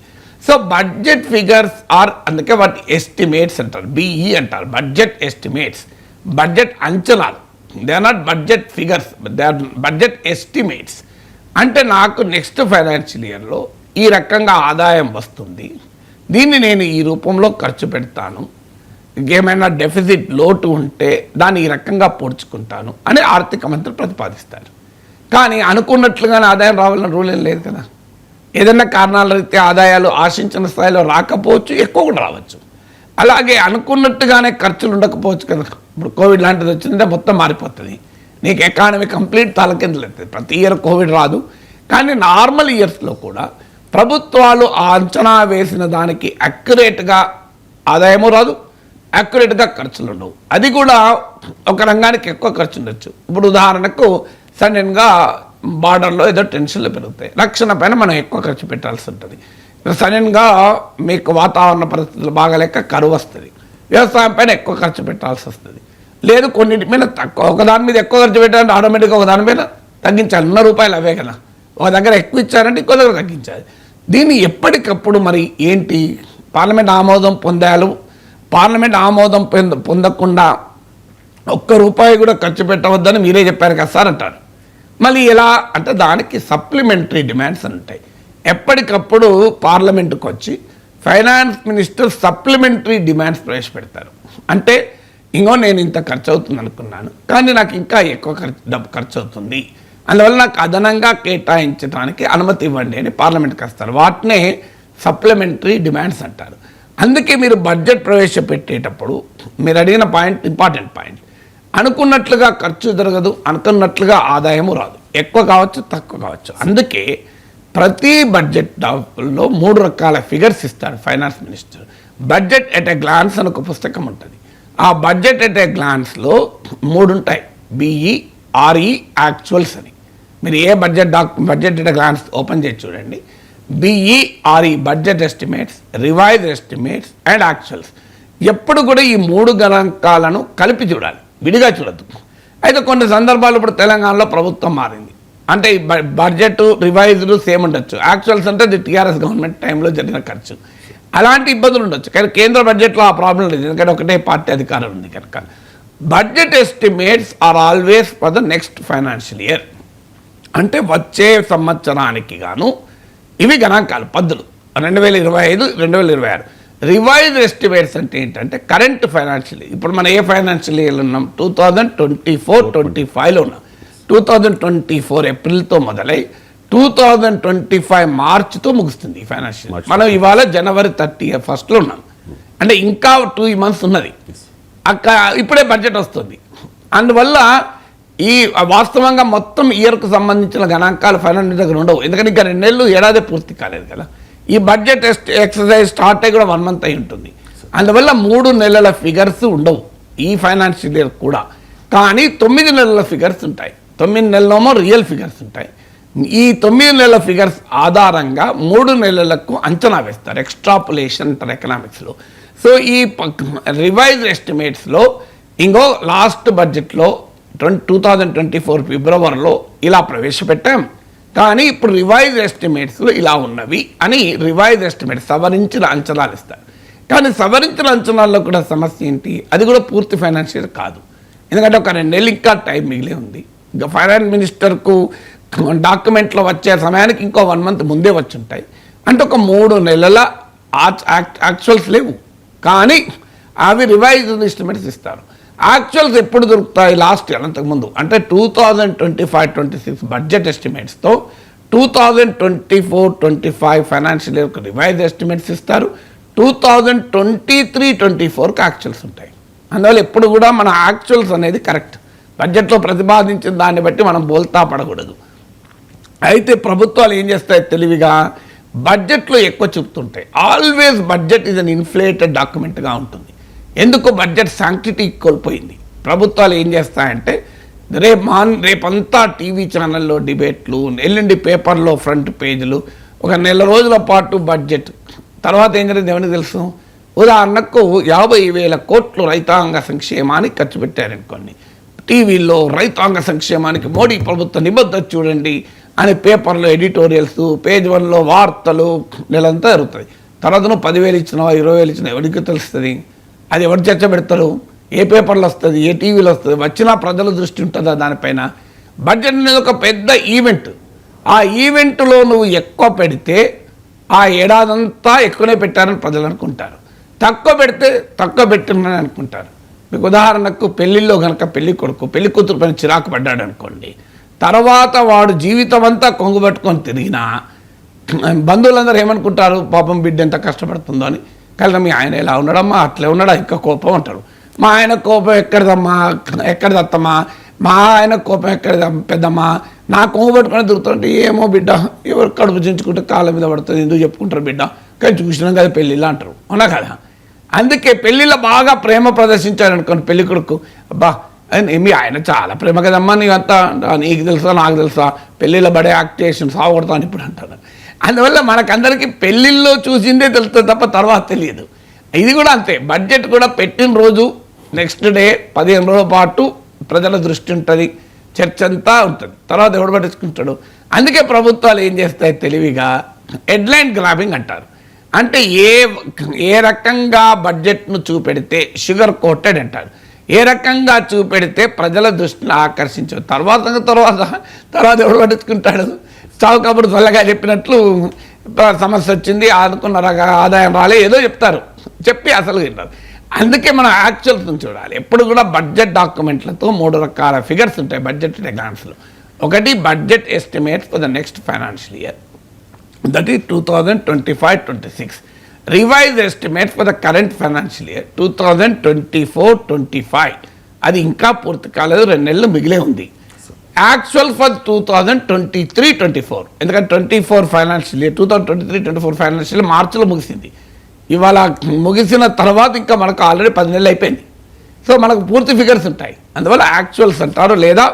సో బడ్జెట్ ఫిగర్స్ ఆర్, అందుకే వాటి ఎస్టిమేట్స్ అంటారు, బిఈ అంటారు, బడ్జెట్ ఎస్టిమేట్స్. బడ్జెట్ అంచనాలు, they are not budget figures, they are budget estimates. అంటే నాకు నెక్స్ట్ ఫైనాన్షియల్ ఇయర్లో ఈ రకంగా ఆదాయం వస్తుంది, దీన్ని నేను ఈ రూపంలో ఖర్చు పెడతాను, ఇంకేమైనా డెఫిసిట్ లోటు ఉంటే దాన్ని ఈ రకంగా పోడ్చుకుంటాను అని ఆర్థిక మంత్రి ప్రతిపాదిస్తారు. కానీ అనుకున్నట్లుగానే ఆదాయం రావాలని రూల్ ఏం లేదు కదా. ఏదైనా కారణాల రీత్యా ఆదాయాలు ఆశించిన స్థాయిలో రాకపోవచ్చు, ఎక్కువ కూడా రావచ్చు. అలాగే అనుకున్నట్టుగానే ఖర్చులు ఉండకపోవచ్చు కదా. ఇప్పుడు కోవిడ్ లాంటిది వచ్చిందంటే మొత్తం మారిపోతుంది, నీకు ఎకానమీ కంప్లీట్ తలకిందులవుతుంది. ప్రతి ఇయర్ కోవిడ్ రాదు, కానీ నార్మల్ ఇయర్స్లో కూడా ప్రభుత్వాలు ఆ అంచనా వేసిన దానికి అక్యురేట్గా ఆదాయము రాదు, అక్యురేట్గా ఖర్చులు ఉండవు. అది కూడా ఒక రంగానికి ఎక్కువ ఖర్చు ఉండొచ్చు. ఇప్పుడు ఉదాహరణకు సడన్గా బార్డర్లో ఏదో టెన్షన్లు పెరుగుతాయి, రక్షణ పైన మనం ఎక్కువ ఖర్చు పెట్టాల్సి ఉంటుంది. సడన్గా మీకు వాతావరణ పరిస్థితులు బాగాలేక కరువు వస్తుంది, వ్యవసాయం పైన ఎక్కువ ఖర్చు పెట్టాల్సి వస్తుంది. లేదు కొన్నింటి మీద తక్కువ, ఒకదాని మీద ఎక్కువ ఖర్చు పెట్టాలంటే ఆటోమేటిక్గా ఒకదాని మీద తగ్గించాలి. 100 రూపాయలు అవే కదా, ఒక దగ్గర ఎక్కువ ఇచ్చారంటే ఇంకో దగ్గర తగ్గించాలి. దీన్ని ఎప్పటికప్పుడు మరి ఏంటి పార్లమెంట్ ఆమోదం పొందాలు, పార్లమెంట్ ఆమోదం పొందకుండా 1 రూపాయి కూడా ఖర్చు పెట్టవద్దని మీరే చెప్పారు కదా సార్ అంటారు. మళ్ళీ ఎలా అంటే దానికి సప్లిమెంటరీ డిమాండ్స్ ఉంటాయి. ఎప్పటికప్పుడు పార్లమెంటుకు వచ్చి ఫైనాన్స్ మినిస్టర్ సప్లిమెంటరీ డిమాండ్స్ ప్రవేశపెడతారు. అంటే ఇంకో నేను ఇంత ఖర్చు అవుతుంది అనుకున్నాను, కానీ నాకు ఇంకా ఎక్కువ డబ్బు ఖర్చు అవుతుంది, అందువల్ల నాకు అదనంగా కేటాయించడానికి అనుమతి ఇవ్వండి అని పార్లమెంట్కి వస్తారు. వాటినే సప్లిమెంటరీ డిమాండ్స్ అంటారు. అందుకే మీరు బడ్జెట్ ప్రవేశపెట్టేటప్పుడు మీరు అడిగిన పాయింట్ ఇంపార్టెంట్ పాయింట్. అనుకున్నట్లుగా ఖర్చు జరగదు, అనుకున్నట్లుగా ఆదాయము రాదు, ఎక్కువ కావచ్చు తక్కువ కావచ్చు. అందుకే ప్రతి బడ్జెట్లో 3 రకాల ఫిగర్స్ ఇస్తాడు finance minister. Budget at a glance అని ఒక పుస్తకం ఉంటుంది. ఆ బడ్జెట్ ఎట్ ఎ గ్లాన్స్లో 3 ఉంటాయి, బిఈ, ఆర్ఈ, యాక్చువల్స్ అని. మీరు ఏ budget at a glance open చేసి చూడండి. BE, RE budget estimates, revise estimates and actuals. ఎప్పుడు కూడా ఈ 3 గణాంకాలను కలిపి చూడాలి, విడిగా చూడద్దు. అయితే కొన్ని సందర్భాలు ఇప్పుడు తెలంగాణలో ప్రభుత్వం మారింది అంటే ఈ బడ్జెట్ రివైజ్డ్ సేమ్ ఉండొచ్చు, యాక్చువల్స్ అంటే ది టీఆర్ఎస్ గవర్నమెంట్ టైంలో జరిగిన ఖర్చు, అలాంటి ఇబ్బందులు ఉండొచ్చు. కానీ కేంద్ర బడ్జెట్లో ఆ ప్రాబ్లం లేదు, ఎందుకంటే ఒకటే పార్టీ అధికారం ఉంది కనుక. Budget estimates are always for the next financial year, అంటే వచ్చే సంవత్సరానికి గాను ఇవి గణాంకాలు పద్దులు 2025, 2026. రివైజ్ ఎస్టిమేట్స్ అంటే ఏంటంటే కరెంట్ ఫైనాన్షియల్ ఇయర్. ఇప్పుడు మనం ఏ ఫైనాన్షియల్ ఇయర్లో ఉన్నాం? 2024-25లో ఉన్నాం. 2024 ఏప్రిల్తో మొదలై 2025 మార్చ్తో ముగుస్తుంది ఈ ఫైనాన్షియల్. మనం ఇవాళ జనవరి 31 ఉన్నాం, అంటే ఇంకా 2 months ఉన్నది. ఇప్పుడే బడ్జెట్ వస్తుంది. అందువల్ల ఈ వాస్తవంగా మొత్తం ఇయర్కు సంబంధించిన గణాంకాలు ఫైనాన్స్ దగ్గర ఉండవు, ఎందుకంటే ఇంకా 2 నెలలు ఏడాది పూర్తి కాలేదు కదా. ఈ బడ్జెట్ ఎక్సర్సైజ్ స్టార్ట్ అయ్యి కూడా 1 month అయి ఉంటుంది. అందువల్ల 3 నెలల ఫిగర్స్ ఉండవు ఈ ఫైనాన్షియల్ ఇయర్ కూడా, కానీ 9 నెలల ఫిగర్స్ ఉంటాయి. 9 నెలలేమో రియల్ ఫిగర్స్ ఉంటాయి. ఈ 9 నెలల ఫిగర్స్ ఆధారంగా 3 నెలలకు అంచనా వేస్తారు, ఎక్స్ట్రాపులేషన్ అంటారు ఎకనామిక్స్లో. సో ఈ రివైజ్ ఎస్టిమేట్స్లో ఇంకో లాస్ట్ బడ్జెట్లో 2024 ఫిబ్రవరిలో ఇలా ప్రవేశపెట్టాం, కానీ ఇప్పుడు రివైజ్ ఎస్టిమేట్స్లో ఇలా ఉన్నవి అని రివైజ్ ఎస్టిమేట్స్ సవరించిన అంచనాలు ఇస్తారు. కానీ సవరించిన అంచనాల్లో కూడా సమస్య ఏంటి? అది కూడా పూర్తి ఫైనాన్షియల్ కాదు, ఎందుకంటే ఒక 2 నెలలు ఇంకా టైం మిగిలే ఉంది. ఇంకా ఫైనాన్స్ మినిస్టర్కు డాక్యుమెంట్లో వచ్చే సమయానికి ఇంకో 1 month ముందే వచ్చి ఉంటాయి. అంటే ఒక 3 నెలల యాక్చువల్స్ లేవు, కానీ అవి రివైజ్డ్ ఎస్టిమేట్స్ ఇస్తారు. యాక్చువల్స్ ఎప్పుడు దొరుకుతాయి? లాస్ట్ ఇయర్ అంతకుముందు, అంటే 2025-26 బడ్జెట్ ఎస్టిమేట్స్తో 2024-25 ఫైనాన్షియల్ ఇయర్కు రివైజ్ ఎస్టిమేట్స్ ఇస్తారు. 2023-24కి యాక్చువల్స్ ఉంటాయి. అందువల్ల ఎప్పుడు కూడా మన యాక్చువల్స్ అనేది కరెక్ట్, బడ్జెట్లో ప్రతిపాదించిన దాన్ని బట్టి మనం బోల్తా పడకూడదు. అయితే ప్రభుత్వాలు ఏం చేస్తాయి తెలివిగా? బడ్జెట్లో ఎక్కువ చెప్తుంటాయి. Always budget is an inflated డాక్యుమెంట్గా ఉంటుంది. ఎందుకు? బడ్జెట్ శాంక్టిటీ కోల్పోయింది. ప్రభుత్వాలు ఏం చేస్తాయంటే రేపంతా టీవీ ఛానల్లో డిబేట్లు, ఎల్లుండి పేపర్లో ఫ్రంట్ పేజీలు, ఒక 1 నెల రోజుల పాటు బడ్జెట్, తర్వాత ఏం జరిగింది ఎవరికి తెలుసు? ఉదాహరణకు 50,000 కోట్లు రైతాంగ సంక్షేమానికి ఖర్చు పెట్టారనుకోండి, టీవీలో రైతాంగ సంక్షేమానికి మోడీ ప్రభుత్వ నిబద్ధత చూడండి అని పేపర్లో ఎడిటోరియల్స్, పేజ్ 1లో వార్తలు నెలంతా జరుగుతుంది. తర్వాత 10,000 ఇచ్చినావా 20,000 ఇచ్చినా ఎవరికి తెలుస్తుంది? అది ఎవరు చర్చ పెడతారు? ఏ పేపర్లో వస్తుంది, ఏ టీవీలో వస్తుంది? వచ్చినా ప్రజల దృష్టి ఉంటుందా దానిపైన? బడ్జెట్ అనేది ఒక పెద్ద ఈవెంట్. ఆ ఈవెంట్లో నువ్వు ఎక్కువ పెడితే ఆ ఏడాదంతా ఎక్కువనే పెట్టారని ప్రజలు అనుకుంటారు, తక్కువ పెడితే తక్కువ పెట్టినని అనుకుంటారు. మీకు ఉదాహరణకు పెళ్ళిళ్ళలో కనుక పెళ్లి కొడుకు పెళ్లి కూతురు పైన చిరాకు పడ్డాడు అనుకోండి, తర్వాత వాడు జీవితం అంతా కొంగు పట్టుకొని తిరిగినా బంధువులందరూ ఏమనుకుంటారు? పాపం బిడ్డ ఎంత కష్టపడుతుందో అని. కానీ మీ ఆయన ఎలా ఉన్నాడమ్మా, అట్లే ఉన్నాడా, ఇంకా కోపం అంటారు. మా ఆయన కోపం ఎక్కడిదమ్మా, ఎక్కడిదత్తమ్మా, మా ఆయన కోపం ఎక్కడిద పెద్దమ్మా, నా కొంగు పట్టుకొని తిరుగుతుంటే ఏమో బిడ్డ, ఎవరు కడుపు చించుకుంటే కాళ్ళ మీద పడుతుంది, ఎందుకు చెప్పుకుంటారు బిడ్డ, కానీ చూసినాం కదా పెళ్ళిళ్ళు అంటారు, అవునా కదా? అందుకే పెళ్ళిళ్ళ బాగా ప్రేమ ప్రదర్శించారనుకోండి పెళ్లి కొడుకు, అబ్బా మీ ఆయన చాలా ప్రేమ కదమ్మా, నీకంతా నీకు తెలుసా నాకు తెలుసా, పెళ్ళిళ్ళ బడే యాక్ట్ చేసి సాగొడతాను ఇప్పుడు అంటారు. అందువల్ల మనకందరికీ పెళ్ళిళ్ళలో చూసిందే తెలుస్తుంది తప్ప తర్వాత తెలియదు. ఇది కూడా అంతే, బడ్జెట్ కూడా పెట్టిన రోజు నెక్స్ట్ డే 15 రోజుల పాటు ప్రజల దృష్టి ఉంటుంది, చర్చ అంతా ఉంటుంది, తర్వాత ఎవడు పట్టించుకుంటాడు. అందుకే ప్రభుత్వాలు ఏం చేస్తాయి తెలివిగా హెడ్లైన్ గ్రాబింగ్ అంటారు. అంటే ఏ రకంగా బడ్జెట్ను చూపెడితే షుగర్ కోటెడ్ అంటారు. ఏ రకంగా చూపెడితే ప్రజల దృష్టిని ఆకర్షించవు. తర్వాత ఎవడు పట్టించుకుంటాడు? చావు కబురు త్వరగా చెప్పినట్లు సమస్య వచ్చింది, అనుకున్న ఆదాయం రాలే, ఏదో చెప్తారు, చెప్పి అసలు వింటారు. అందుకే మనం యాక్చువల్స్ చూడాలి. ఎప్పుడు కూడా బడ్జెట్ డాక్యుమెంట్లతో 3 రకాల ఫిగర్స్ ఉంటాయి బడ్జెట్ ఎగ్జామ్స్లో. ఒకటి budget estimates for the next financial year, that is 2025-26. Revise estimates for the current financial year 2024-25. అది ఇంకా పూర్తి కాలేదు, 2 నెలలు మిగిలే ఉంది. యాక్చువల్ ఫర్ 2023-24, ఎందుకంటే 24 ఫైనాన్షియల్ ఇయర్ 2023-24 ఫైనాన్షియల్ ఇయర్ మార్చిలో ముగిసింది. ఇవాళ ముగిసిన తర్వాత ఇంకా మనకు ఆల్రెడీ 10 నెలలు అయిపోయింది. సో మనకు పూర్తి ఫిగర్స్ ఉంటాయి. అందువల్ల యాక్చువల్స్ అంటారు, లేదా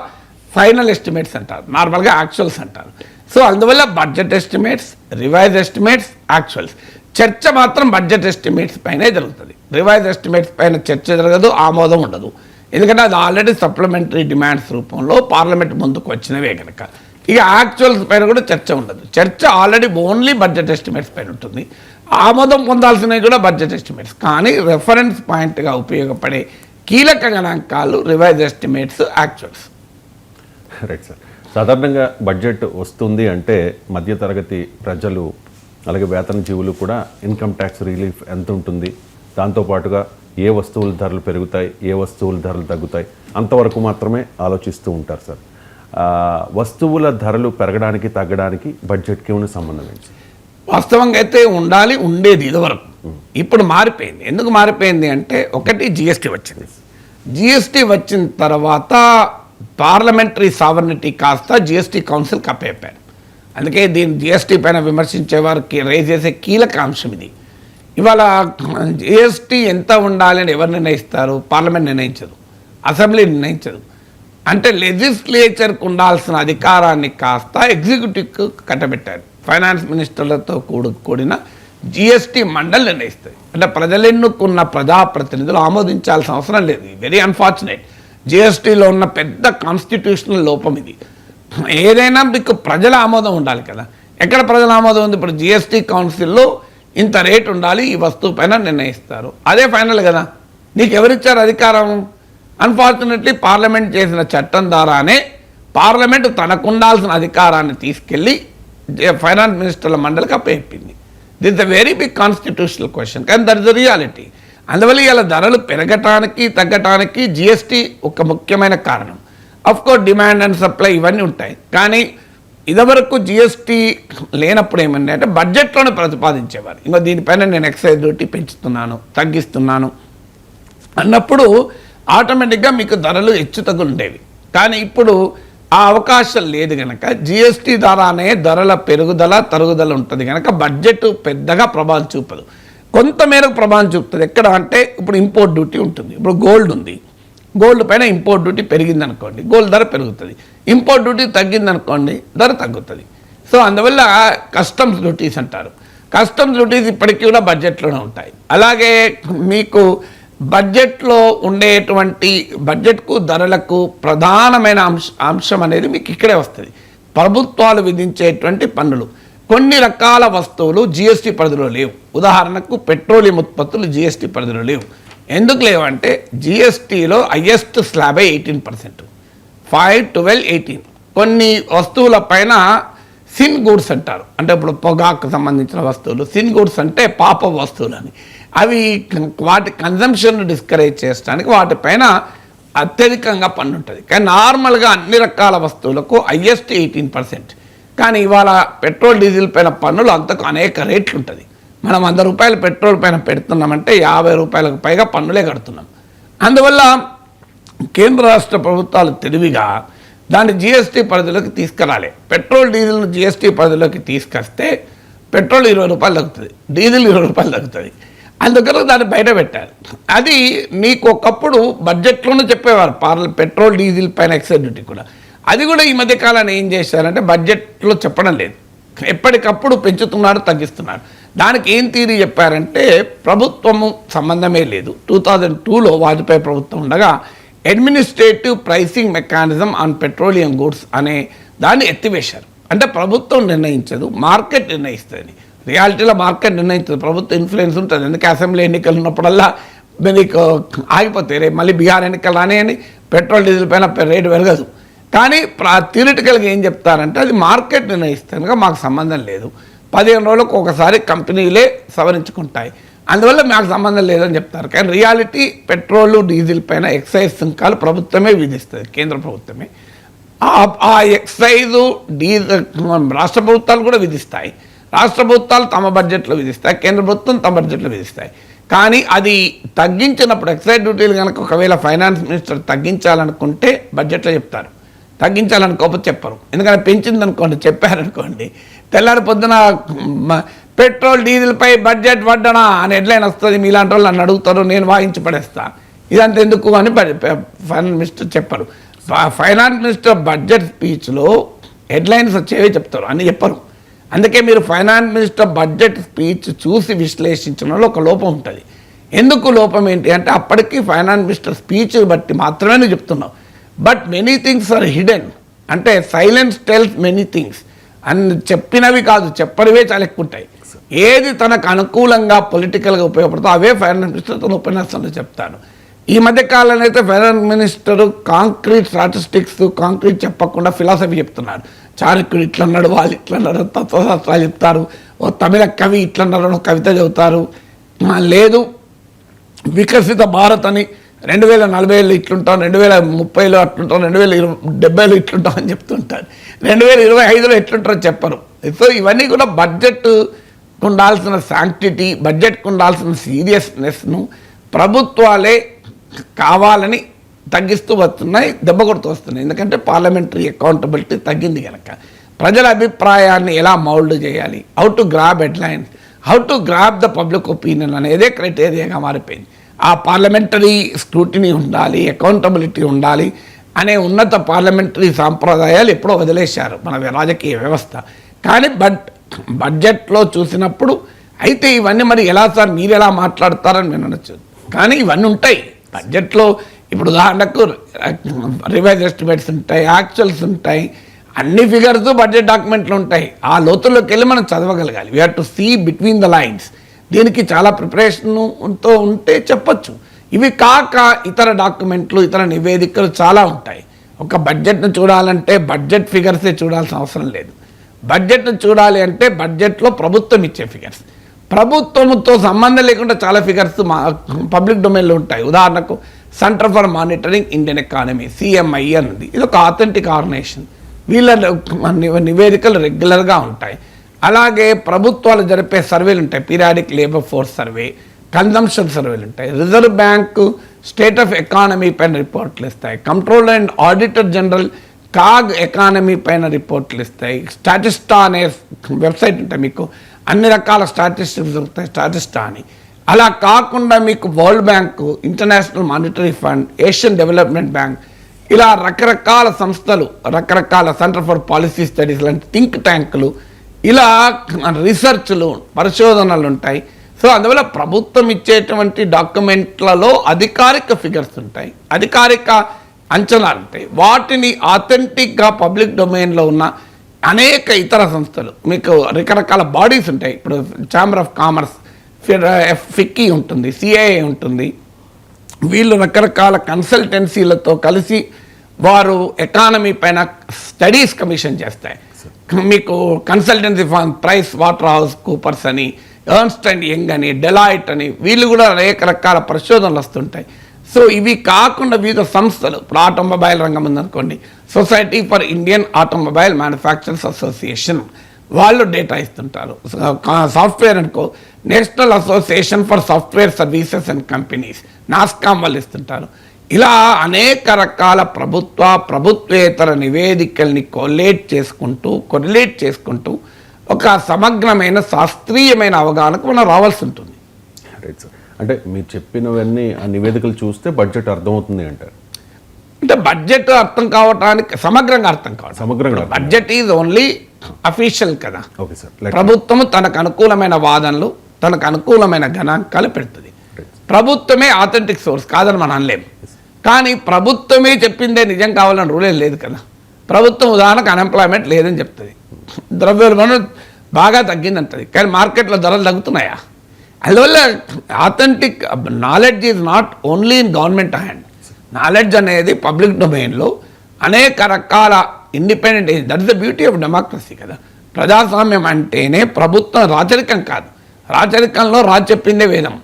ఫైనల్ ఎస్టిమేట్స్ అంటారు, నార్మల్గా యాక్చువల్స్ అంటారు. సో అందువల్ల budget estimates, revise estimates, actuals. చర్చ మాత్రం బడ్జెట్ ఎస్టిమేట్స్ పైనే జరుగుతుంది. రివైజ్ ఎస్టిమేట్స్ పైన చర్చ జరగదు, ఆమోదం ఉండదు. ఎందుకంటే అది ఆల్రెడీ సప్లిమెంటరీ డిమాండ్స్ రూపంలో పార్లమెంట్ ముందుకు వచ్చినవే కనుక. ఇక యాక్చువల్స్ పైన కూడా చర్చ ఉండదు. చర్చ ఆల్రెడీ ఓన్లీ బడ్జెట్ ఎస్టిమేట్స్ పైన ఉంటుంది. ఆమోదం పొందాల్సినవి కూడా బడ్జెట్ ఎస్టిమేట్స్. కానీ రెఫరెన్స్ పాయింట్గా ఉపయోగపడే కీలక గణాంకాలు revise estimates, actuals. Right sir. సాధారణంగా బడ్జెట్ వస్తుంది అంటే మధ్యతరగతి ప్రజలు అలాగే వేతన జీవులు కూడా ఇన్కమ్ ట్యాక్స్ రిలీఫ్ ఎంత ఉంటుంది, దాంతోపాటుగా ఏ వస్తువుల ధరలు పెరుగుతాయి, ఏ వస్తువుల ధరలు తగ్గుతాయి, అంతవరకు మాత్రమే ఆలోచిస్తూ ఉంటారు సార్. వస్తువుల ధరలు పెరగడానికి తగ్గడానికి బడ్జెట్కి ఉన్న సంబంధం ఏంటి? వాస్తవంగా అయితే ఉండాలి, ఉండేది ఇదివరకు. ఇప్పుడు మారిపోయింది. ఎందుకు మారిపోయింది అంటే, ఒకటి జిఎస్టీ వచ్చింది. జిఎస్టీ వచ్చిన తర్వాత పార్లమెంటరీ సావర్నిటీ కాస్త జిఎస్టీ కౌన్సిల్ కప్పైపోయారు. అందుకే దీన్ని జిఎస్టీ పైన విమర్శించే వారికి రేజ్ చేసే కీలక అంశం ఇది. ఇవాళ జిఎస్టీ ఎంత ఉండాలి అని ఎవరు నిర్ణయిస్తారు? పార్లమెంట్ నిర్ణయించదు, అసెంబ్లీ నిర్ణయించదు. అంటే లెజిస్లేచర్కు ఉండాల్సిన అధికారాన్ని కాస్త ఎగ్జిక్యూటివ్కు కట్టబెట్టారు. ఫైనాన్స్ మినిస్టర్లతో కూడిన జిఎస్టీ మండలి నిర్ణయిస్తుంది. అంటే ప్రజలెన్నుకున్న ప్రజాప్రతినిధులు ఆమోదించాల్సిన అవసరం లేదు. Very unfortunate. జిఎస్టీలో ఉన్న పెద్ద కాన్స్టిట్యూషనల్ లోపం ఇది. ఏదైనా మీకు ప్రజల ఆమోదం ఉండాలి కదా. ఎక్కడ ప్రజల ఆమోదం ఉంది? ఇప్పుడు జిఎస్టీ కౌన్సిల్లో ఇంత రేట్ ఉండాలి, ఈ వస్తువు పైన నిర్ణయిస్తారు, అదే ఫైనల్ కదా. నీకు ఎవరిచ్చారు అధికారం? అన్ఫార్చునేట్లీ పార్లమెంట్ చేసిన చట్టం ద్వారానే పార్లమెంట్ తనకు ఉండాల్సిన అధికారాన్ని తీసుకెళ్ళి ఫైనాన్స్ మినిస్టర్ల మండలికి అప్పచెప్పింది. This a very big constitutional question, కానీ దట్ ఇస్ ద రియాలిటీ. అందువల్ల ఇలా ధరలు పెరగటానికి తగ్గటానికి జిఎస్టీ ఒక ముఖ్యమైన కారణం. అఫ్కోర్స్ డిమాండ్ అండ్ సప్లై ఇవన్నీ ఉంటాయి. కానీ ఇదివరకు జిఎస్టీ లేనప్పుడు ఏమన్నా అంటే బడ్జెట్లోనే ప్రతిపాదించేవారు. ఇంకా దీనిపైన నేను ఎక్సైజ్ డ్యూటీ పెంచుతున్నాను, తగ్గిస్తున్నాను అన్నప్పుడు ఆటోమేటిక్గా మీకు ధరలు హెచ్చు తగ్గులు ఉండేవి. కానీ ఇప్పుడు ఆ అవకాశం లేదు కనుక జిఎస్టీ ద్వారానే ధరల పెరుగుదల తరుగుదల ఉంటుంది కనుక బడ్జెట్ పెద్దగా ప్రభావం చూపదు. కొంతమేరకు ప్రభావం చూపుతుంది. ఎక్కడ అంటే ఇప్పుడు ఇంపోర్ట్ డ్యూటీ ఉంటుంది. ఇప్పుడు గోల్డ్ ఉంది, గోల్డ్ పైన ఇంపోర్ట్ డ్యూటీ పెరిగిందనుకోండి, గోల్డ్ ధర పెరుగుతుంది. ఇంపోర్ట్ డ్యూటీ తగ్గిందనుకోండి, ధర తగ్గుతుంది. సో అందువల్ల కస్టమ్స్ డ్యూటీస్ అంటారు. కస్టమ్స్ డ్యూటీస్ ఇప్పటికీ కూడా బడ్జెట్లోనే ఉంటాయి. అలాగే మీకు బడ్జెట్లో ఉండేటువంటి బడ్జెట్కు ధరలకు ప్రధానమైన అంశం అనేది మీకు ఇక్కడే వస్తుంది. ప్రభుత్వాలు విధించేటువంటి పన్నులు. కొన్ని రకాల వస్తువులు జిఎస్టీ పరిధిలో లేవు. ఉదాహరణకు పెట్రోలియం ఉత్పత్తులు జిఎస్టీ పరిధిలో లేవు. ఎందుకు లేవంటే జిఎస్టీలో హైయెస్ట్ స్లాబే 18%, 5, 12, 18. కొన్ని వస్తువుల పైన సిన్ గూడ్స్ అంటారు. అంటే ఇప్పుడు పొగాకు సంబంధించిన వస్తువులు సిన్ గూడ్స్ అంటే పాప వస్తువులు అని. అవి వాటి కన్జంప్షన్ డిస్కరేజ్ చేయడానికి వాటిపైన అత్యధికంగా పన్ను ఉంటుంది. కానీ నార్మల్గా అన్ని రకాల వస్తువులకు హైయెస్ట్ 18%. కానీ ఇవాళ పెట్రోల్ డీజిల్ పైన పన్నులు అంతకు అనేక రేట్లు ఉంటుంది. మనం 100 రూపాయలు పెట్రోల్ పైన పెడుతున్నామంటే 50 రూపాయలకు పైగా పన్నులే కడుతున్నాం. అందువల్ల కేంద్ర రాష్ట్ర ప్రభుత్వాలు తెలివిగా దాన్ని జిఎస్టీ పరిధిలోకి తీసుకురాలి. పెట్రోల్ డీజిల్ను జిఎస్టీ పరిధిలోకి తీసుకొస్తే పెట్రోల్ 20 రూపాయలు తగ్గుతుంది, డీజిల్ 20 రూపాయలు తగ్గుతుంది. అందుకని దాన్ని బయట పెట్టారు. అది నీకు ఒకప్పుడు బడ్జెట్లోనే చెప్పేవారు పెట్రోల్ డీజిల్ పైన ఎక్సైజ్ డ్యూటీ కూడా. అది కూడా ఈ మధ్య కాలాన్ని ఏం చేశారంటే బడ్జెట్లో చెప్పడం లేదు, ఎప్పటికప్పుడు పెంచుతున్నారు, తగ్గిస్తున్నారు. దానికి ఏం థియరీ చెప్పారంటే ప్రభుత్వము సంబంధమే లేదు. 2002లో వాజ్పేయి ప్రభుత్వం ఉండగా administrative pricing mechanism on petroleum goods అనే దాన్ని ఎత్తివేశారు. అంటే ప్రభుత్వం నిర్ణయించదు, మార్కెట్ నిర్ణయిస్తుంది. రియాలిటీలో మార్కెట్ నిర్ణయించదు, ప్రభుత్వ ఇన్ఫ్లుయెన్స్ ఉంటుంది. ఎందుకంటే అసెంబ్లీ ఎన్నికలు ఉన్నప్పుడల్లా మీకు ఆగిపోతాయి. రేపు మళ్ళీ బీహార్ ఎన్నికలు రానియండి, పెట్రోల్ డీజిల్ పైన రేటు పెరగదు. కానీ థియరిటికల్గా ఏం చెప్తారంటే అది మార్కెట్ నిర్ణయిస్తుంది కనుక మాకు సంబంధం లేదు, 15 రోజులకు ఒకసారి కంపెనీలే సవరించుకుంటాయి, అందువల్ల మాకు సంబంధం లేదని చెప్తారు. కానీ రియాలిటీ పెట్రోల్ డీజిల్ పైన ఎక్సైజ్ సుంకాలు ప్రభుత్వమే విధిస్తుంది, కేంద్ర ప్రభుత్వమే. ఆ ఎక్సైజు డీజిల్ రాష్ట్ర ప్రభుత్వాలు కూడా విధిస్తాయి. రాష్ట్ర ప్రభుత్వాలు తమ బడ్జెట్లో విధిస్తాయి, కేంద్ర ప్రభుత్వం తమ బడ్జెట్లో విధిస్తాయి. కానీ అది తగ్గించినప్పుడు ఎక్సైజ్ డ్యూటీలు కనుక ఒకవేళ ఫైనాన్స్ మినిస్టర్ తగ్గించాలనుకుంటే బడ్జెట్లో చెప్తారు, తగ్గించాలనుకోకపోతే చెప్పరు. ఎందుకంటే పెంచిందనుకోండి, చెప్పారనుకోండి, తెల్లారి పొద్దున పెట్రోల్ డీజిల్పై బడ్జెట్ వడ్డనా అని హెడ్లైన్ వస్తుంది, మీలాంటి వాళ్ళు నన్ను అడుగుతారు, నేను వాయించి పడేస్తా, ఇదంతా ఎందుకు అని ఫైనాన్స్ మినిస్టర్ చెప్పరు. ఫైనాన్స్ మినిస్టర్ బడ్జెట్ స్పీచ్లో హెడ్లైన్స్ వచ్చేవే చెప్తారు, అని చెప్పరు. అందుకే మీరు ఫైనాన్స్ మినిస్టర్ బడ్జెట్ స్పీచ్ చూసి విశ్లేషించడంలో ఒక లోపం ఉంటుంది. ఎందుకు లోపం ఏంటి అంటే అప్పటికి ఫైనాన్స్ మినిస్టర్ స్పీచ్ బట్టి మాత్రమే నువ్వు చెప్తున్నావు. But many things are hidden, అంటే సైలెన్స్ టెల్స్ మెనీ థింగ్స్ అని చెప్పినవి కాదు, చెప్పనివే చాలా ఎక్కువ ఉంటాయి. ఏది తనకు అనుకూలంగా పొలిటికల్గా ఉపయోగపడుతుందో అవే ఫైనాన్స్ మినిస్టర్ తన ఉపన్యాసంలో చెప్తాను. ఈ మధ్య కాలంలో అయితే finance minister concrete statistics concrete చెప్పకుండా ఫిలాసఫీ చెప్తున్నారు. చాణక్యుడు ఇట్లన్నాడు, వాళ్ళు ఇట్లన్నారు, తత్వశాస్త్రాలు చెప్తారు, ఓ తమిళ కవి ఇట్లన్నారు, కవిత చదువుతారు. లేదు వికసిత భారత్ అని 2040 ఇట్లుంటాం, 2030 అట్లుంటాం, 2070 ఇట్లుంటాం అని చెప్తుంటారు, 2025 ఎట్లుంటారో చెప్పరు. సో ఇవన్నీ కూడా బడ్జెట్ ఉండాల్సిన శాంక్టిటీ, బడ్జెట్కు ఉండాల్సిన సీరియస్నెస్ను ప్రభుత్వాలే కావాలని తగ్గిస్తూ వస్తున్నాయి, దెబ్బ కొడుతూ వస్తున్నాయి. ఎందుకంటే పార్లమెంటరీ అకౌంటబిలిటీ తగ్గింది కనుక. ప్రజల అభిప్రాయాన్ని ఎలా మౌల్డ్ చేయాలి, how to grab headlines, how to grab the public opinion అనేదే క్రైటీరియాగా మారిపోయింది. ఆ పార్లమెంటరీ స్క్రూటినీ ఉండాలి, అకౌంటబిలిటీ ఉండాలి అనే ఉన్నత పార్లమెంటరీ సాంప్రదాయాలు ఎప్పుడో వదిలేశారు మన రాజకీయ వ్యవస్థ. కానీ బడ్జెట్లో చూసినప్పుడు అయితే ఇవన్నీ మరి ఎలా సార్ మీరు ఎలా మాట్లాడతారని నేను అనొచ్చు. కానీ ఇవన్నీ ఉంటాయి బడ్జెట్లో. ఇప్పుడు ఉదాహరణకు రివైజ్ ఎస్టిమేట్స్ ఉంటాయి, యాక్చువల్స్ ఉంటాయి, అన్ని ఫిగర్స్ బడ్జెట్ డాక్యుమెంట్లు ఉంటాయి. ఆ లోతుల్లోకి వెళ్ళి మనం చదవగలగాలి. We have to see between the lines. దీనికి చాలా ప్రిపరేషన్తో ఉంటే చెప్పచ్చు. ఇవి కాక ఇతర డాక్యుమెంట్లు, ఇతర నివేదికలు చాలా ఉంటాయి. ఒక బడ్జెట్ను చూడాలంటే బడ్జెట్ ఫిగర్సే చూడాల్సిన అవసరం లేదు. బడ్జెట్ను చూడాలి అంటే బడ్జెట్లో ప్రభుత్వం ఇచ్చే ఫిగర్స్, ప్రభుత్వంతో సంబంధం లేకుండా చాలా ఫిగర్స్ పబ్లిక్ డొమైన్లో ఉంటాయి. ఉదాహరణకు centre for Monitoring Indian economy, CMI అన్నది, ఇది ఒక ఆథెంటిక్ ఆర్గనైజేషన్. వీళ్ళ నివేదికలు రెగ్యులర్గా ఉంటాయి. అలాగే ప్రభుత్వాలు జరిపే సర్వేలు ఉంటాయి, periodic labour force survey, consumption సర్వేలు ఉంటాయి. Reserve bank state of economy పైన రిపోర్ట్లు ఇస్తాయి. Controller and Auditor general CAG economy పైన రిపోర్ట్లు ఇస్తాయి. స్టాటిస్టా అనే వెబ్సైట్ ఉంటాయి, మీకు అన్ని రకాల స్టాటిస్టిక్స్ దొరుకుతాయి, స్టాటిస్టా అని. అలా కాకుండా మీకు world bank, international monetary fund, Asian development bank, ఇలా రకరకాల సంస్థలు, రకరకాల సెంటర్ ఫర్ పాలసీ స్టడీస్ లాంటి థింక్ ట్యాంకులు, ఇలా రీసెర్చ్లు, పరిశోధనలు ఉంటాయి. సో అందువల్ల ప్రభుత్వం ఇచ్చేటువంటి డాక్యుమెంట్లలో అధికారిక ఫిగర్స్ ఉంటాయి, అధికారిక అంచనాలు ఉంటాయి. వాటిని ఆథెంటిక్గా పబ్లిక్ డొమైన్లో ఉన్న అనేక ఇతర సంస్థలు, మీకు రకరకాల బాడీస్ ఉంటాయి. ఇప్పుడు ఛాంబర్ ఆఫ్ కామర్స్, FICCI ఉంటుంది, CII ఉంటుంది. వీళ్ళు రకరకాల కన్సల్టెన్సీలతో కలిసి వారు ఎకానమీ పైన స్టడీస్ కమిషన్ చేస్తాయి. మీకు consultancy firm PricewaterhouseCoopers అని, ఎర్న్స్ట్ అండ్ యంగ్ అని, డెలాయిట్ అని, వీళ్ళు కూడా అనేక రకాల పరిశోధనలు వస్తుంటాయి. సో ఇవి కాకుండా వివిధ సంస్థలు, ఇప్పుడు ఆటోమొబైల్ రంగం ఉందనుకోండి, society for Indian automobile manufacturers association, వాళ్ళు డేటా ఇస్తుంటారు. సాఫ్ట్వేర్ అనుకో, national association for software services and companies, NASSCOM వాళ్ళు ఇస్తుంటారు. ఇలా అనేక రకాల ప్రభుత్వేతర నివేదికల్ని కొరిలేట్ చేసుకుంటూ ఒక సమగ్రమైన శాస్త్రీయమైన అవగాహనకు మనం రావాల్సి ఉంటుంది. Right sir. అంటే మీరు చెప్పినవన్నీ ఆ నివేదికలు చూస్తే బడ్జెట్ అర్థమవుతుంది అంటారు. అంటే బడ్జెట్ అర్థం కావటానికి సమగ్రంగా అర్థం కావడం. సమగ్రంగా బడ్జెట్ ఈజ్ ఓన్లీ అఫీషియల్ కదా. Okay sir. ప్రభుత్వం తనకు అనుకూలమైన వాదనలు, తనకు అనుకూలమైన గణాంకాలు పెడుతుంది. ప్రభుత్వమే ఆథెంటిక్ సోర్స్ కాదని మనం అనలేము. కానీ ప్రభుత్వమే చెప్పిందే నిజం కావాలని రూల్ ఏం లేదు కదా. ప్రభుత్వం ఉదాహరణకు అన్ఎంప్లాయ్మెంట్ లేదని చెప్తుంది, ద్రవ్యోల్బణం బాగా తగ్గిందంటుంది, కానీ మార్కెట్లో ధరలు తగ్గుతున్నాయా? అందువల్ల authentic knowledge is not only in government hand. Knowledge అనేది పబ్లిక్ డొమైన్లో అనేక రకాల independent, that is the beauty of democracy కదా. ప్రజాస్వామ్యం అంటేనే ప్రభుత్వం రాచరికం కాదు, రాచరికంలో రాజు చెప్పిందే వేదం.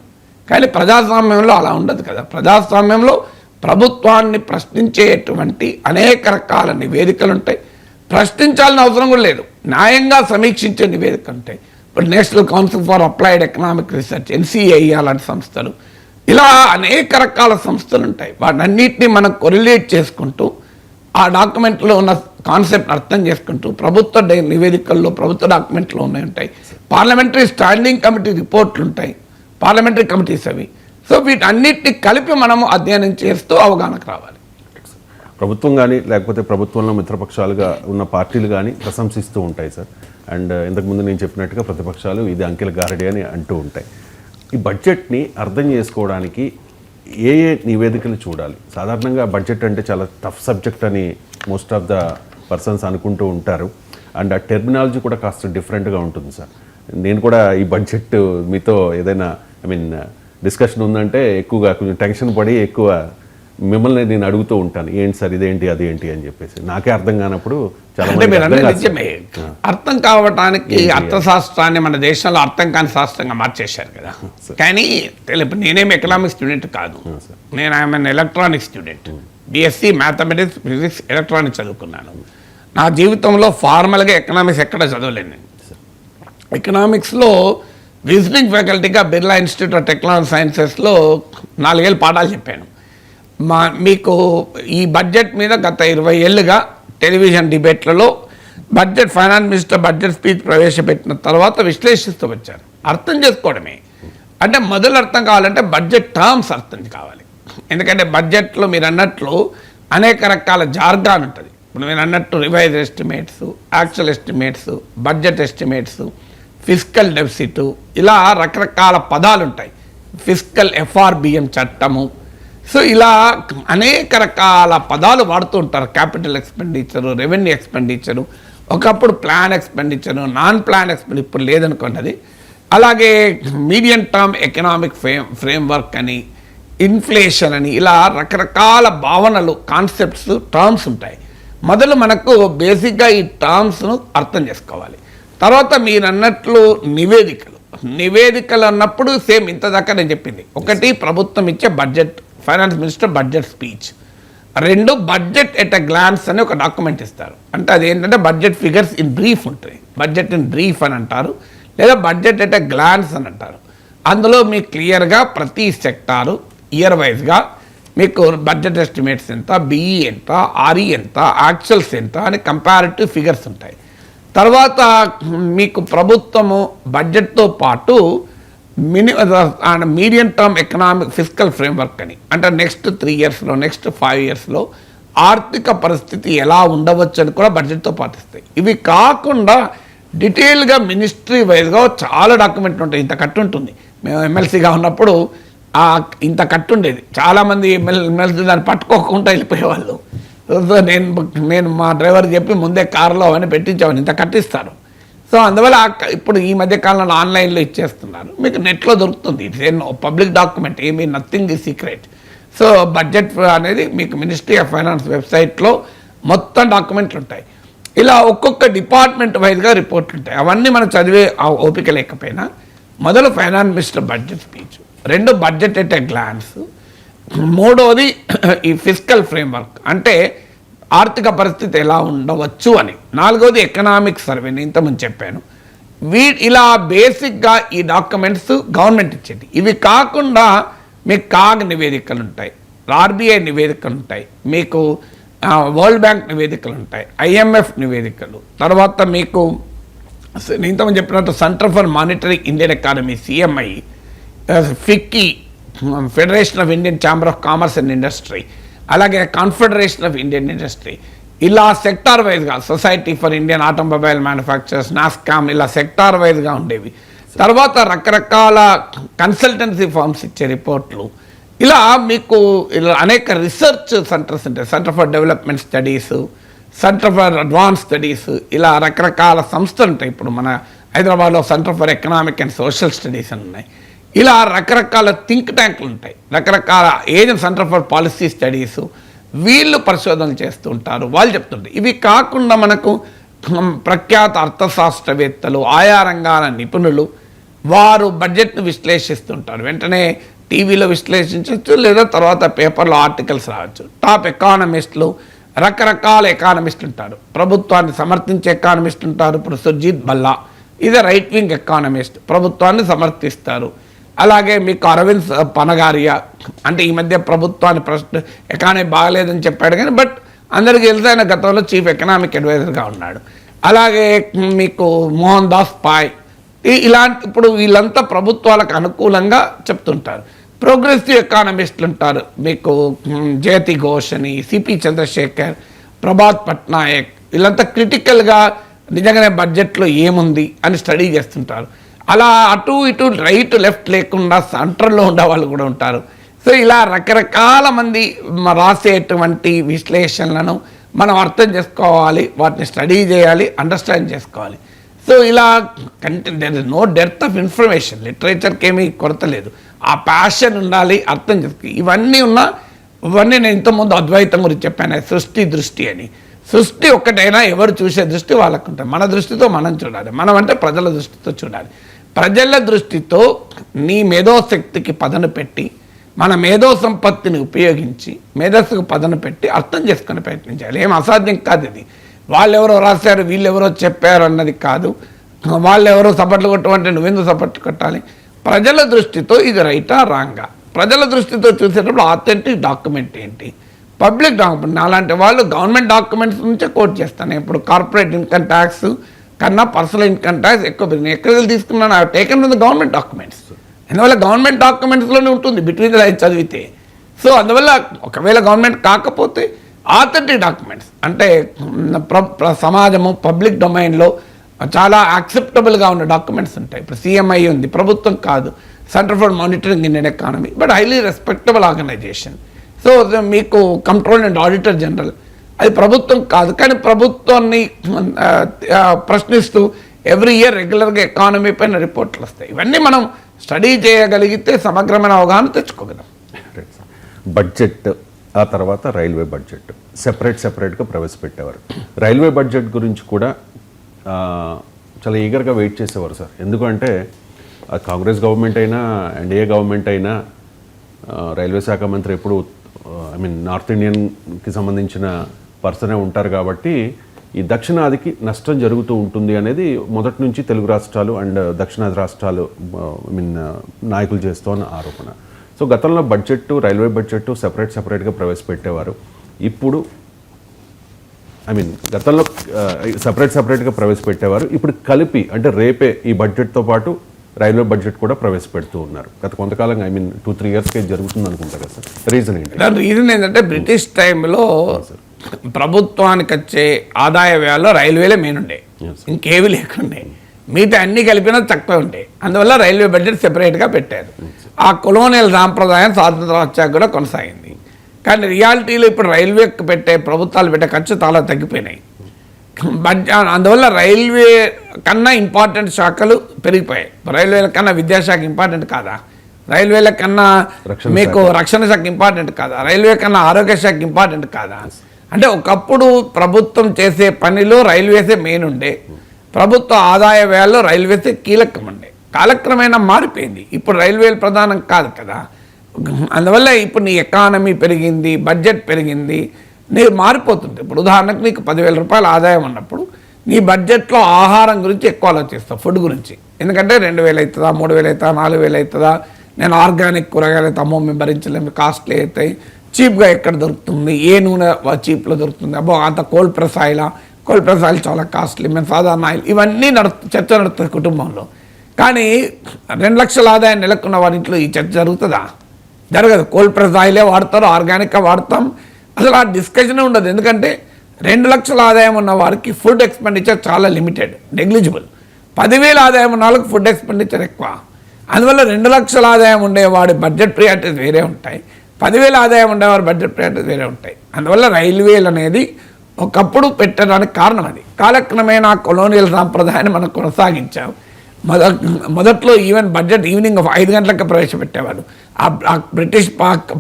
కానీ ప్రజాస్వామ్యంలో అలా ఉండదు కదా. ప్రజాస్వామ్యంలో ప్రభుత్వాన్ని ప్రశ్నించేటువంటి అనేక రకాల నివేదికలు ఉంటాయి. ప్రశ్నించాలని అవసరం కూడా లేదు, న్యాయంగా సమీక్షించే నివేదికలు ఉంటాయి. ఇప్పుడు national council for applied economic research, NCAE అలాంటి సంస్థలు, ఇలా అనేక రకాల సంస్థలు ఉంటాయి. వాటన్నిటిని మనం కొరిలేట్ చేసుకుంటూ ఆ డాక్యుమెంట్లో ఉన్న కాన్సెప్ట్ అర్థం చేసుకుంటూ ప్రభుత్వ నివేదికల్లో, ప్రభుత్వ డాక్యుమెంట్లో ఉంటాయి. పార్లమెంటరీ స్టాండింగ్ కమిటీ రిపోర్ట్లు ఉంటాయి, పార్లమెంటరీ కమిటీస్ అవి. సో వీటన్నిటిని కలిపి మనము అధ్యయనం చేస్తూ అవగాహనకు రావాలి. ప్రభుత్వం కానీ లేకపోతే ప్రభుత్వంలో మిత్రపక్షాలుగా ఉన్న పార్టీలు కానీ ప్రశంసిస్తూ ఉంటాయి సార్. అండ్ ఇంతకుముందు నేను చెప్పినట్టుగా ప్రతిపక్షాలు ఇది అంకెల గారడి అని అంటూ ఉంటాయి. ఈ బడ్జెట్ని అర్థం చేసుకోవడానికి ఏ ఏ నివేదికలు చూడాలి? సాధారణంగా బడ్జెట్ అంటే చాలా టఫ్ సబ్జెక్ట్ అని మోస్ట్ ఆఫ్ ద పర్సన్స్ అనుకుంటూ ఉంటారు. అండ్ ఆ టెర్మినాలజీ కూడా కాస్త డిఫరెంట్గా ఉంటుంది సార్. నేను కూడా ఈ బడ్జెట్ మీతో ఏదైనా డిస్కషన్ ఉందంటే ఎక్కువగా కొంచెం టెన్షన్ పడి ఎక్కువ మిమ్మల్ని నేను అడుగుతూ ఉంటాను, ఏంటి సార్ ఇదేంటి అదేంటి అని చెప్పేసి. నాకే అర్థం కానప్పుడు చాలా నిజమే, అర్థం కావటానికి అర్థశాస్త్రాన్ని మన దేశంలో అర్థం కాని శాస్త్రంగా మార్చేశారు కదా. కానీ ఇప్పుడు నేనేమి ఎకనామిక్స్ స్టూడెంట్ కాదు, నేను I'm electronics student. BSc mathematics, physics, electronics చదువుకున్నాను. నా జీవితంలో ఫార్మల్గా ఎకనామిక్స్ ఎక్కడ చదవలేను నేను. ఎకనామిక్స్లో విజిటింగ్ ఫ్యాకల్టీగా బిర్లా ఇన్స్టిట్యూట్ ఆఫ్ టెక్నాలజీ సైన్సెస్లో 4 ఏళ్ళు పాఠాలు చెప్పాను. మీకు ఈ బడ్జెట్ మీద గత 20 ఏళ్ళుగా టెలివిజన్ డిబేట్లలో budget, finance minister budget speech ప్రవేశపెట్టిన తర్వాత విశ్లేషిస్తూ వచ్చారు. అర్థం చేసుకోవడమే అంటే, మొదలు అర్థం కావాలంటే బడ్జెట్ టర్మ్స్ అర్థం కావాలి. ఎందుకంటే బడ్జెట్లో మీరు అన్నట్లు అనేక రకాల జార్గాన్ ఉంటుంది. ఇప్పుడు మీరు అన్నట్టు revise estimates, actual estimates, budget estimates, fiscal deficit, ఇలా రకరకాల పదాలు ఉంటాయి. ఫిస్కల్ FRBM చట్టము. సో ఇలా అనేక రకాల పదాలు వాడుతూ ఉంటారు. క్యాపిటల్ ఎక్స్పెండిచరు, రెవెన్యూ ఎక్స్పెండిచరు, ఒకప్పుడు plan expenditure, non plan expenditure, ఇప్పుడు లేదనుకోండి. అలాగే మీడియం టర్మ్ ఎకనామిక్ ఫ్రేమ్వర్క్ అని, ఇన్ఫ్లేషన్ అని, ఇలా రకరకాల భావనలు, కాన్సెప్ట్స్, టర్మ్స్ ఉంటాయి. మొదలు మనకు బేసిక్గా ఈ టర్మ్స్ను అర్థం చేసుకోవాలి. తర్వాత మీరు అన్నట్లు నివేదికలు అన్నప్పుడు సేమ్ ఇంత దాకా నేను చెప్పింది. ఒకటి ప్రభుత్వం ఇచ్చే budget, finance minister budget speech. 2 budget at a glance అని ఒక డాక్యుమెంట్ ఇస్తారు. అంటే అదేంటంటే బడ్జెట్ ఫిగర్స్ ఇన్ బ్రీఫ్ ఉంటుంది. బడ్జెట్ ఇన్ బ్రీఫ్ అని అంటారు, లేదా బడ్జెట్ ఎట్ ఎ గ్లాన్స్ అని అంటారు. అందులో మీకు క్లియర్గా ప్రతి సెక్టారు ఇయర్ వైజ్గా మీకు బడ్జెట్ ఎస్టిమేట్స్ ఎంత, BE ఎంత, RE ఎంత, యాక్చువల్స్ ఎంత అని కంపారిటివ్ ఫిగర్స్ ఉంటాయి. తర్వాత మీకు ప్రభుత్వము బడ్జెట్తో పాటు medium term economic fiscal framework అని, అంటే నెక్స్ట్ 3 ఇయర్స్లో, నెక్స్ట్ 5 ఇయర్స్లో ఆర్థిక పరిస్థితి ఎలా ఉండవచ్చు అని కూడా బడ్జెట్తో పాటిస్తాయి. ఇవి కాకుండా డీటెయిల్గా మినిస్ట్రీ వైజ్గా చాలా డాక్యుమెంట్లు ఉంటాయి. ఇంత కట్టు ఉంటుంది. మేము ఎమ్మెల్సీగా ఉన్నప్పుడు ఇంత కట్టు ఉండేది. చాలామంది ఎమ్మెల్సీ దాన్ని పట్టుకోకుండా వెళ్ళిపోయేవాళ్ళు. నేను మా డ్రైవర్ చెప్పి ముందే కారులో అవన్నీ పెట్టించామని, ఇంత కట్టిస్తారు. సో అందువల్ల ఇప్పుడు ఈ మధ్య కాలంలో ఆన్లైన్లో ఇచ్చేస్తున్నారు, మీకు నెట్లో దొరుకుతుంది. ఇట్స్ ఏ పబ్లిక్ డాక్యుమెంట్, ఏమీ nothing is secret. So budget అనేది మీకు మినిస్ట్రీ ఆఫ్ ఫైనాన్స్ వెబ్సైట్లో మొత్తం డాక్యుమెంట్లు ఉంటాయి. ఇలా ఒక్కొక్క డిపార్ట్మెంట్ వైజ్గా రిపోర్ట్లు ఉంటాయి. అవన్నీ మనం చదివే ఓపిక లేకపోయినా మొదలు finance minister budget speech, 2 budget at a glance, 3వది ఈ ఫిస్కల్ ఫ్రేమ్వర్క్ అంటే ఆర్థిక పరిస్థితి ఎలా ఉండవచ్చు అని, 4వది ఎకనామిక్ సర్వే, నేను ఇంతకుముందు చెప్పాను. ఇలా బేసిక్గా ఈ డాక్యుమెంట్స్ గవర్నమెంట్ ఇచ్చేది. ఇవి కాకుండా మీకు CAG నివేదికలు ఉంటాయి, RBI నివేదికలు ఉంటాయి, మీకు వరల్డ్ బ్యాంక్ నివేదికలు ఉంటాయి, IMF నివేదికలు, తర్వాత మీకు ఇంతకుముందు చెప్పినట్టు centre for Monitoring Indian economy CMI, FICCI federation of Indian chamber of commerce and industry, అలాగే కాన్ఫెడరేషన్ ఆఫ్ ఇండియన్ ఇండస్ట్రీ, ఇలా సెక్టార్ వైజ్గా society for Indian automobile manufacturers, NASSCOM, ఇలా సెక్టార్ వైజ్గా ఉండేవి. తర్వాత రకరకాల కన్సల్టెన్సీ ఫర్మ్స్ ఇచ్చే రిపోర్ట్లు, ఇలా మీకు ఇలా అనేక రీసెర్చ్ సెంటర్స్ ఉంటాయి. Centre for development studies, centre for advance studies, ఇలా రకరకాల సంస్థలు ఉంటాయి. ఇప్పుడు మన హైదరాబాద్లో centre for economic and social studies అని ఉన్నాయి. ఇలా రకరకాల థింక్ ట్యాంకులు ఉంటాయి, రకరకాల agent centre for policy studies, వీళ్ళు పరిశోధనలు చేస్తూ ఉంటారు, వాళ్ళు చెప్తుంటారు. ఇవి కాకుండా మనకు ప్రఖ్యాత అర్థశాస్త్రవేత్తలు, ఆయా రంగాల నిపుణులు వారు బడ్జెట్ను విశ్లేషిస్తుంటారు. వెంటనే టీవీలో విశ్లేషించవచ్చు, లేదా తర్వాత పేపర్లో ఆర్టికల్స్ రావచ్చు. టాప్ ఎకానమిస్టులు, రకరకాల ఎకానమిస్టులు ఉంటారు. ప్రభుత్వాన్ని సమర్థించే ఎకానమిస్ట్ ఉంటారు. ఇప్పుడు సుర్జీత్ భల్లా ఇది రైట్ వింగ్ ఎకానమిస్ట్, ప్రభుత్వాన్ని సమర్థిస్తారు. అలాగే మీకు అరవింద్ పనగారియా, అంటే ఈ మధ్య ప్రభుత్వాన్ని ఎకానమీ బాగలేదని చెప్పాడు కానీ బట్ అందరికీ తెలిసి ఆయన గతంలో చీఫ్ ఎకనామిక్ అడ్వైజర్గా ఉన్నాడు. అలాగే మీకు మోహన్ దాస్ పాయ్, ఇలాంటి ఇప్పుడు వీళ్ళంతా ప్రభుత్వాలకు అనుకూలంగా చెప్తుంటారు. ప్రోగ్రెసివ్ ఎకానమిస్టులు ఉంటారు, మీకు జయతి ఘోష్ అని, సిపి చంద్రశేఖర్, ప్రభాత్ పట్నాయక్, వీళ్ళంతా క్రిటికల్గా నిజంగానే బడ్జెట్లో ఏముంది అని స్టడీ చేస్తుంటారు. అలా అటు ఇటు రైట్ లెఫ్ట్ లేకుండా సెంటర్లో ఉండే వాళ్ళు కూడా ఉంటారు. సో ఇలా రకరకాల మంది రాసేటువంటి విశ్లేషణలను మనం అర్థం చేసుకోవాలి, వాటిని స్టడీ చేయాలి, అండర్స్టాండ్ చేసుకోవాలి. సో ఇలా there is no dearth of information, లిటరేచర్కి ఏమీ కొరత లేదు. ఆ ప్యాషన్ ఉండాలి, అర్థం చేసుకో. ఇవన్నీ నేను ఇంతకుముందు అద్వైతం గురించి చెప్పాను, సృష్టి దృష్టి అని. సృష్టి ఒక్కటైనా ఎవరు చూసే దృష్టి వాళ్ళకు ఉంటుంది. మన దృష్టితో మనం చూడాలి, మనం అంటే ప్రజల దృష్టితో చూడాలి. ప్రజల దృష్టితో నీ మేధోశక్తికి పదను పెట్టి, మన మేధో సంపత్తిని ఉపయోగించి మేధస్సుకు పదను పెట్టి అర్థం చేసుకుని ప్రయత్నించాలి. ఏం అసాధ్యం కాదు ఇది. వాళ్ళెవరో రాశారు, వీళ్ళెవరో చెప్పారు అన్నది కాదు. వాళ్ళెవరో సపోర్ట్లు కొట్టమంటే నువ్వెందుకు సపోర్ట్లు కొట్టాలి? ప్రజల దృష్టితో ఇది రైటా రాంగా, ప్రజల దృష్టితో చూసేటప్పుడు ఆథెంటిక్ డాక్యుమెంట్ ఏంటి, పబ్లిక్ డాక్యుమెంట్. అలాంటి వాళ్ళు గవర్నమెంట్ డాక్యుమెంట్స్ నుంచే కోట్ చేస్తాను. ఇప్పుడు కార్పొరేట్ ఇన్కమ్ ట్యాక్స్ కన్నా పర్సనల్ ఇన్కమ్ ట్యాక్స్ ఎక్కువ పెరిగింది. ఎక్కడ తీసుకున్నాను, I taken from the government documents. అందువల్ల గవర్నమెంట్ డాక్యుమెంట్స్లోనే ఉంటుంది బిట్వీన్ ద లైన్స్ చదివితే. సో అందువల్ల ఒకవేళ గవర్నమెంట్ కాకపోతే ఆథెంటిక్ డాక్యుమెంట్స్ అంటే సమాజము పబ్లిక్ డొమైన్లో చాలా యాక్సెప్టబుల్గా ఉన్న డాక్యుమెంట్స్ ఉంటాయి. ఇప్పుడు సిఎంఐ ఉంది, ప్రభుత్వం కాదు, Centre for Monitoring Indian Economy, but highly respectable organisation. So మీకు కంట్రోల్ అండ్ ఆడిటర్ జనరల్, అది ప్రభుత్వం కాదు కానీ ప్రభుత్వాన్ని ప్రశ్నిస్తూ ఎవ్రీ ఇయర్ రెగ్యులర్గా ఎకానమీ పైన రిపోర్ట్లు వస్తాయి. ఇవన్నీ మనం స్టడీ చేయగలిగితే సమగ్రమైన అవగాహన తెచ్చుకోగలం. బడ్జెట్, ఆ తర్వాత రైల్వే బడ్జెట్ సెపరేట్గా ప్రవేశపెట్టేవారు. రైల్వే బడ్జెట్ గురించి కూడా చాలా ఈగర్గా వెయిట్ చేసేవారు సార్. ఎందుకంటే కాంగ్రెస్ గవర్నమెంట్ అయినా ఎన్డీఏ గవర్నమెంట్ అయినా రైల్వే శాఖ మంత్రి ఎప్పుడు నార్త్ ఇండియన్కి సంబంధించిన పర్సనే ఉంటారు కాబట్టి ఈ దక్షిణాదికి నష్టం జరుగుతూ ఉంటుంది అనేది మొదటి నుంచి తెలుగు రాష్ట్రాలు అండ్ దక్షిణాది రాష్ట్రాలు నాయకులు చేస్తున్న ఆరోపణ. సో గతంలో బడ్జెట్, రైల్వే బడ్జెట్ సెపరేట్గా ప్రవేశపెట్టేవారు. ఇప్పుడు గతంలో సెపరేట్గా ప్రవేశపెట్టేవారు. ఇప్పుడు కలిపి అంటే రేపే ఈ బడ్జెట్తో పాటు రైల్వే బడ్జెట్ కూడా ప్రవేశపెడుతూ ఉన్నారు. గత కొంతకాలంగా 2-3 ఇయర్స్కే జరుగుతుంది అనుకుంటా కదా సార్. రీజన్ ఏంటి? దాని రీజన్ ఏంటంటే బ్రిటిష్ టైంలో ప్రభుత్వానికి వచ్చే ఆదాయ వ్యయాల్లో రైల్వేలే మెయిన్ ఉండే, ఇంకేవి లేకుండే. మిగతా అన్ని కలిపినా తక్కువ ఉంటాయి. అందువల్ల రైల్వే బడ్జెట్ సెపరేట్గా పెట్టారు. ఆ కొలోనియల్ సాంప్రదాయం స్వాతంత్రం వచ్చాక కూడా కొనసాగింది. కానీ రియాలిటీలో ఇప్పుడు రైల్వేకి ప్రభుత్వాలు పెట్టే ఖర్చు చాలా తగ్గిపోయినాయి. అందువల్ల రైల్వే కన్నా ఇంపార్టెంట్ శాఖలు పెరిగిపోయాయి. రైల్వేల కన్నా విద్యాశాఖ ఇంపార్టెంట్ కాదా? రైల్వేల కన్నా మీకు రక్షణ శాఖ ఇంపార్టెంట్ కాదా? రైల్వే కన్నా ఆరోగ్య శాఖ ఇంపార్టెంట్ కాదా? అంటే ఒకప్పుడు ప్రభుత్వం చేసే పనిలో రైల్వేసే మెయిన్ ఉండే, ప్రభుత్వ ఆదాయ వ్యయాల్లో రైల్వేసే కీలకం ఉండే. కాలక్రమేణా మారిపోయింది. ఇప్పుడు రైల్వేలు ప్రధానం కాదు కదా. అందువల్ల ఇప్పుడు నీ ఎకానమీ పెరిగింది, బడ్జెట్ పెరిగింది, నీకు మారిపోతుంది. ఇప్పుడు ఉదాహరణకు నీకు 10,000 రూపాయల ఆదాయం ఉన్నప్పుడు నీ బడ్జెట్లో ఆహారం గురించి ఎక్కువ ఆలోచిస్తావు, ఫుడ్ గురించి. ఎందుకంటే 2,000 అవుతుందా, 3,000 అవుతుందా, 4,000 అవుతుందా, నేను ఆర్గానిక్ కూరగాయలు అయితే అమ్మో మేము భరించలేము, కాస్ట్లీ అవుతాయి, చీప్గా ఎక్కడ దొరుకుతుంది, ఏ నూనె చీప్లో దొరుకుతుంది, అబ్బో అంత కోల్డ్ ప్రెస్ ఆయిల్ చాలా కాస్ట్లీ, మేము సాధారణ ఆయిల్, ఇవన్నీ చర్చ నడుస్తుంది కుటుంబంలో. కానీ 2 లక్షల ఆదాయం నెలకొన్న వారి ఇంట్లో ఈ చర్చ జరుగుతుందా? జరగదు. కోల్డ్ ప్రెస్ ఆయిలే వాడతారు, ఆర్గానిక్గా వాడతాం, అసలు ఆ డిస్కషనే ఉండదు. ఎందుకంటే 2 లక్షల ఆదాయం ఉన్న వారికి ఫుడ్ ఎక్స్పెండిచర్ చాలా లిమిటెడ్, నెగ్లిజిబుల్. 10,000 ఆదాయం ఉన్న వాళ్ళకి ఫుడ్ ఎక్స్పెండిచర్ ఎక్కువ. అందువల్ల 2 లక్షల ఆదాయం ఉండేవాడి బడ్జెట్ ప్రియారిటీస్ వేరే ఉంటాయి, 10,000 ఆదాయం ఉండేవారి బడ్జెట్ ప్రియారిటీస్ వేరే ఉంటాయి. అందువల్ల రైల్వేలు అనేది ఒకప్పుడు పెట్టడానికి కారణం అది. కాలక్రమేణా కొలోనియల్ సాంప్రదాయాన్ని మనం కొనసాగించాం. మొదట్లో ఈవెన్ బడ్జెట్ ఈవినింగ్ 5 గంటలకు ప్రవేశపెట్టేవాళ్ళు. ఆ బ్రిటిష్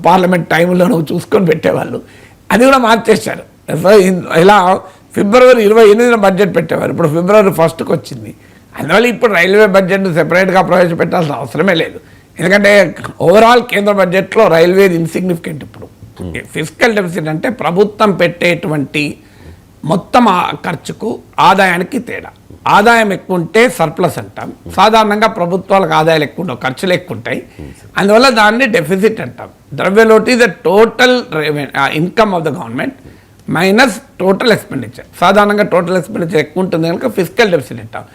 పార్లమెంట్ టైంలో నువ్వు చూసుకొని పెట్టేవాళ్ళు. అది కూడా మార్చేశారు. సో ఇలా ఫిబ్రవరి 28న బడ్జెట్ పెట్టేవారు, ఇప్పుడు ఫిబ్రవరి 1కి వచ్చింది. అందువల్ల ఇప్పుడు రైల్వే బడ్జెట్ను సెపరేట్గా ప్రవేశపెట్టాల్సిన అవసరమే లేదు. ఎందుకంటే ఓవరాల్ కేంద్ర బడ్జెట్లో రైల్వే ఇన్సిగ్నిఫికెంట్. ఇప్పుడు ఫిస్కల్ డెఫిసిట్ అంటే ప్రభుత్వం పెట్టేటువంటి మొత్తం ఖర్చుకు ఆదాయానికి తేడా. ఆదాయం ఎక్కువ ఉంటే సర్ప్లస్ అంటాం. సాధారణంగా ప్రభుత్వాలకు ఆదాయాలు ఎక్కువ ఉండవు, ఖర్చులు ఎక్కువ ఉంటాయి. అందువల్ల దాన్ని డెఫిసిట్ అంటాం. ద్రవ్యలోటు is the total income of the government minus total expenditure. సాధారణంగా టోటల్ ఎక్స్పెండిచర్ ఎక్కువ ఉంటుంది కనుక ఫిస్కల్ డెఫిసిట్ అంటాం.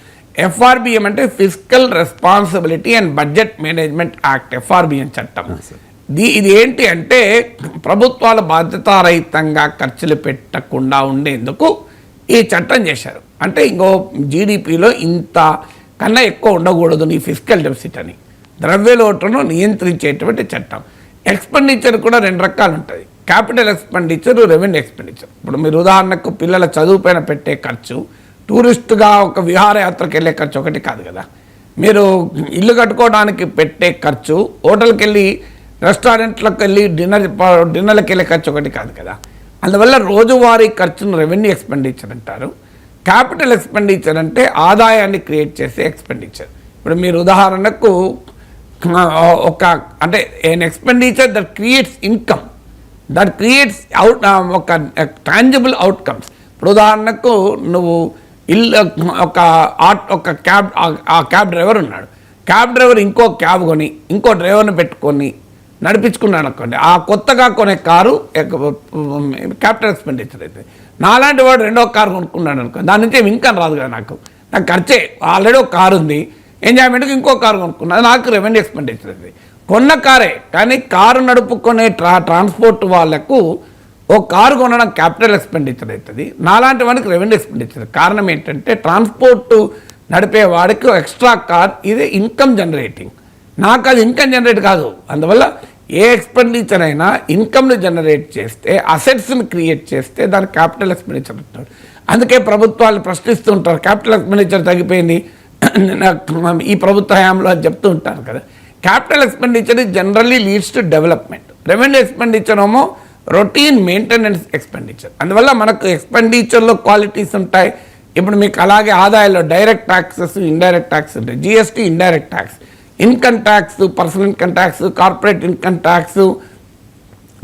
FRBM అంటే fiscal responsibility and budget management act, FRBM చట్టం. ఇది ఏంటి అంటే ప్రభుత్వాలు బాధ్యతారహితంగా ఖర్చులు పెట్టకుండా ఉండేందుకు ఈ చట్టం చేశారు. అంటే ఇంకో జీడిపిలో ఇంత కన్నా ఎక్కువ ఉండకూడదు నీ ఫిస్కల్ డెఫిసిట్ అని, ద్రవ్యలోటును నియంత్రించేటువంటి చట్టం. ఎక్స్పెండిచర్ కూడా 2 రకాలు ఉంటుంది, క్యాపిటల్ ఎక్స్పెండిచర్, రెవెన్యూ ఎక్స్పెండిచర్. ఇప్పుడు మీరు ఉదాహరణకు పిల్లల చదువు పైన పెట్టే ఖర్చు, టూరిస్టుగా ఒక విహారయాత్రకు వెళ్ళే ఖర్చు ఒకటి కాదు కదా. మీరు ఇల్లు కట్టుకోవడానికి పెట్టే ఖర్చు, హోటల్కి వెళ్ళి రెస్టారెంట్లకు వెళ్ళి డిన్నర్లకు వెళ్ళే ఖర్చు ఒకటి కాదు కదా. అందువల్ల రోజువారీ ఖర్చును రెవెన్యూ ఎక్స్పెండిచర్ అంటారు. క్యాపిటల్ ఎక్స్పెండిచర్ అంటే ఆదాయాన్ని క్రియేట్ చేసే ఎక్స్పెండిచర్. ఇప్పుడు మీరు ఉదాహరణకు ఒక అంటే an expenditure that creates income, that creates ఒక టాంజిబుల్ అవుట్కమ్స్. ఇప్పుడు ఉదాహరణకు నువ్వు ఒక క్యాబ్ డ్రైవర్ ఉన్నాడు. క్యాబ్ డ్రైవర్ ఇంకో క్యాబ్ కొని ఇంకో డ్రైవర్ని పెట్టుకొని నడిపించుకున్నాడు అనుకోండి, ఆ కొత్తగా కొనే కారు క్యాపిటల్ ఎక్స్పెండిచర్ అయితే. నాలాంటి వాడు 2వ కారు కొనుక్కున్నాడు అనుకోండి, దాని నుంచి ఇన్కమ్ రాదు కదా. నాకు ఖర్చే. ఆల్రెడీ ఒక కారు ఉంది, ఎంజాయ్మెంట్కి ఇంకో కారు కొనుక్కున్నాను, నాకు రెవెన్యూ ఎక్స్పెండిచర్ అవుతుంది. కొన్న కారే, కానీ కారు నడుపుకునే ట్రాన్స్పోర్ట్ వాళ్ళకు ఓ కారు కొనడం క్యాపిటల్ ఎక్స్పెండిచర్ అవుతుంది, నాలాంటి వాడికి రెవెన్యూ ఎక్స్పెండిచర్. కారణం ఏంటంటే ట్రాన్స్పోర్ట్ నడిపే వాడికి ఎక్స్ట్రా కార్ ఇది ఇన్కమ్ జనరేటింగ్, నాకు అది ఇన్కమ్ జనరేట్ కాదు. అందువల్ల ఏ ఎక్స్పెండిచర్ అయినా ఇన్కమ్ని జనరేట్ చేస్తే, అసెట్స్ని క్రియేట్ చేస్తే దాన్ని క్యాపిటల్ ఎక్స్పెండిచర్ అంటారు. అందుకే ప్రభుత్వాలు ప్రశ్నిస్తూ ఉంటారు, క్యాపిటల్ ఎక్స్పెండిచర్ తగ్గిపోయింది ఈ ప్రభుత్వ హయాంలో అని చెప్తూ ఉంటారు కదా. Capital expenditure generally leads to development. Revenue expenditure ఏమో రొటీన్ మెయింటెనెన్స్ ఎక్స్పెండిచర్. అందువల్ల మనకు ఎక్స్పెండిచర్లో క్వాలిటీస్ ఉంటాయి. ఇప్పుడు మీకు అలాగే ఆదాయాల్లో డైరెక్ట్ ట్యాక్సెస్, ఇండైరెక్ట్ ట్యాక్స్ ఉంటాయి. GST indirect tax, income tax, personal income tax, corporate income tax,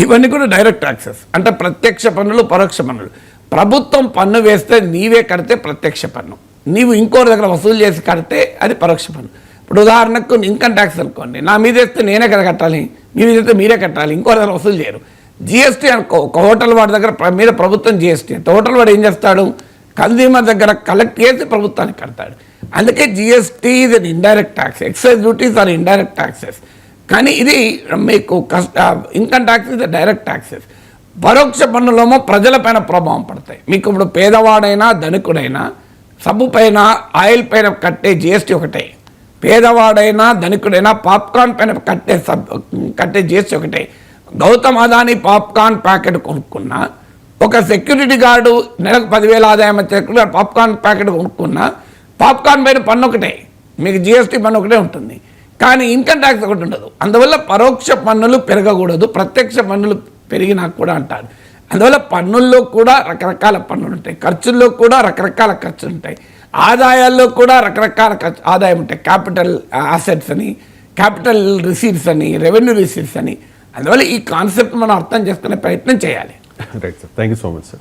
ఇవన్నీ కూడా డైరెక్ట్ ట్యాక్సెస్. అంటే ప్రత్యక్ష పన్నులు, పరోక్ష పన్నులు. ప్రభుత్వం పన్ను వేస్తే నీవే కడితే ప్రత్యక్ష పన్ను, నీవు ఇంకోటి దగ్గర వసూలు చేసి కడితే అది పరోక్ష పన్ను. ఇప్పుడు ఉదాహరణకు ఇన్కమ్ ట్యాక్స్ అనుకోండి, నా మీద వేస్తే నేనే కదా కట్టాలి, మీ మీద వేస్తే మీరే కట్టాలి, ఇంకోటి దగ్గర వసూలు చేయరు. GST అనుకో, ఒక హోటల్ వాడి దగ్గర మీద ప్రభుత్వం GST అంటే హోటల్ వాడు ఏం చేస్తాడు, కన్జ్యూమర్ దగ్గర కలెక్ట్ చేసి ప్రభుత్వానికి కడతాడు. అందుకే GST is an indirect tax, excise duties are indirect taxes. కానీ ఇది మీకు income tax is direct taxes. పరోక్ష పన్నులేమో ప్రజలపైన ప్రభావం పడతాయి. మీకు ఇప్పుడు పేదవాడైనా ధనికుడైనా సబ్బు పైన, ఆయిల్ పైన కట్టే GST ఒకటే. పేదవాడైనా ధనికుడైనా పాప్కార్న్ పైన కట్టే GST ఒకటే. గౌతమ్ అదానీ పాప్కార్న్ ప్యాకెట్ కొనుక్కున్నా, ఒక సెక్యూరిటీ గార్డు నెలకు 10,000 ఆదాయం వచ్చే పాప్కార్న్ ప్యాకెట్ కొనుక్కున్నా, పాప్కార్న్ పైన పన్ను ఒకటే, మీకు GST పన్ను ఒకటే ఉంటుంది, కానీ ఇన్కమ్ ట్యాక్స్ ఒకటి ఉండదు. అందువల్ల పరోక్ష పన్నులు పెరగకూడదు, ప్రత్యక్ష పన్నులు పెరిగినా కూడా అంటారు. అందువల్ల పన్నుల్లో కూడా రకరకాల పన్నులు ఉంటాయి, ఖర్చుల్లో కూడా రకరకాల ఖర్చులు ఉంటాయి, ఆదాయాల్లో కూడా రకరకాల ఆదాయం ఉంటాయి. క్యాపిటల్ అసెట్స్ అని, క్యాపిటల్ రిసీట్స్ అని, రెవెన్యూ రిసీట్స్ అని. అందువల్ల ఈ కాన్సెప్ట్ మనం అర్థం చేసుకునే ప్రయత్నం చేయాలి. Right sir, thank you so much sir.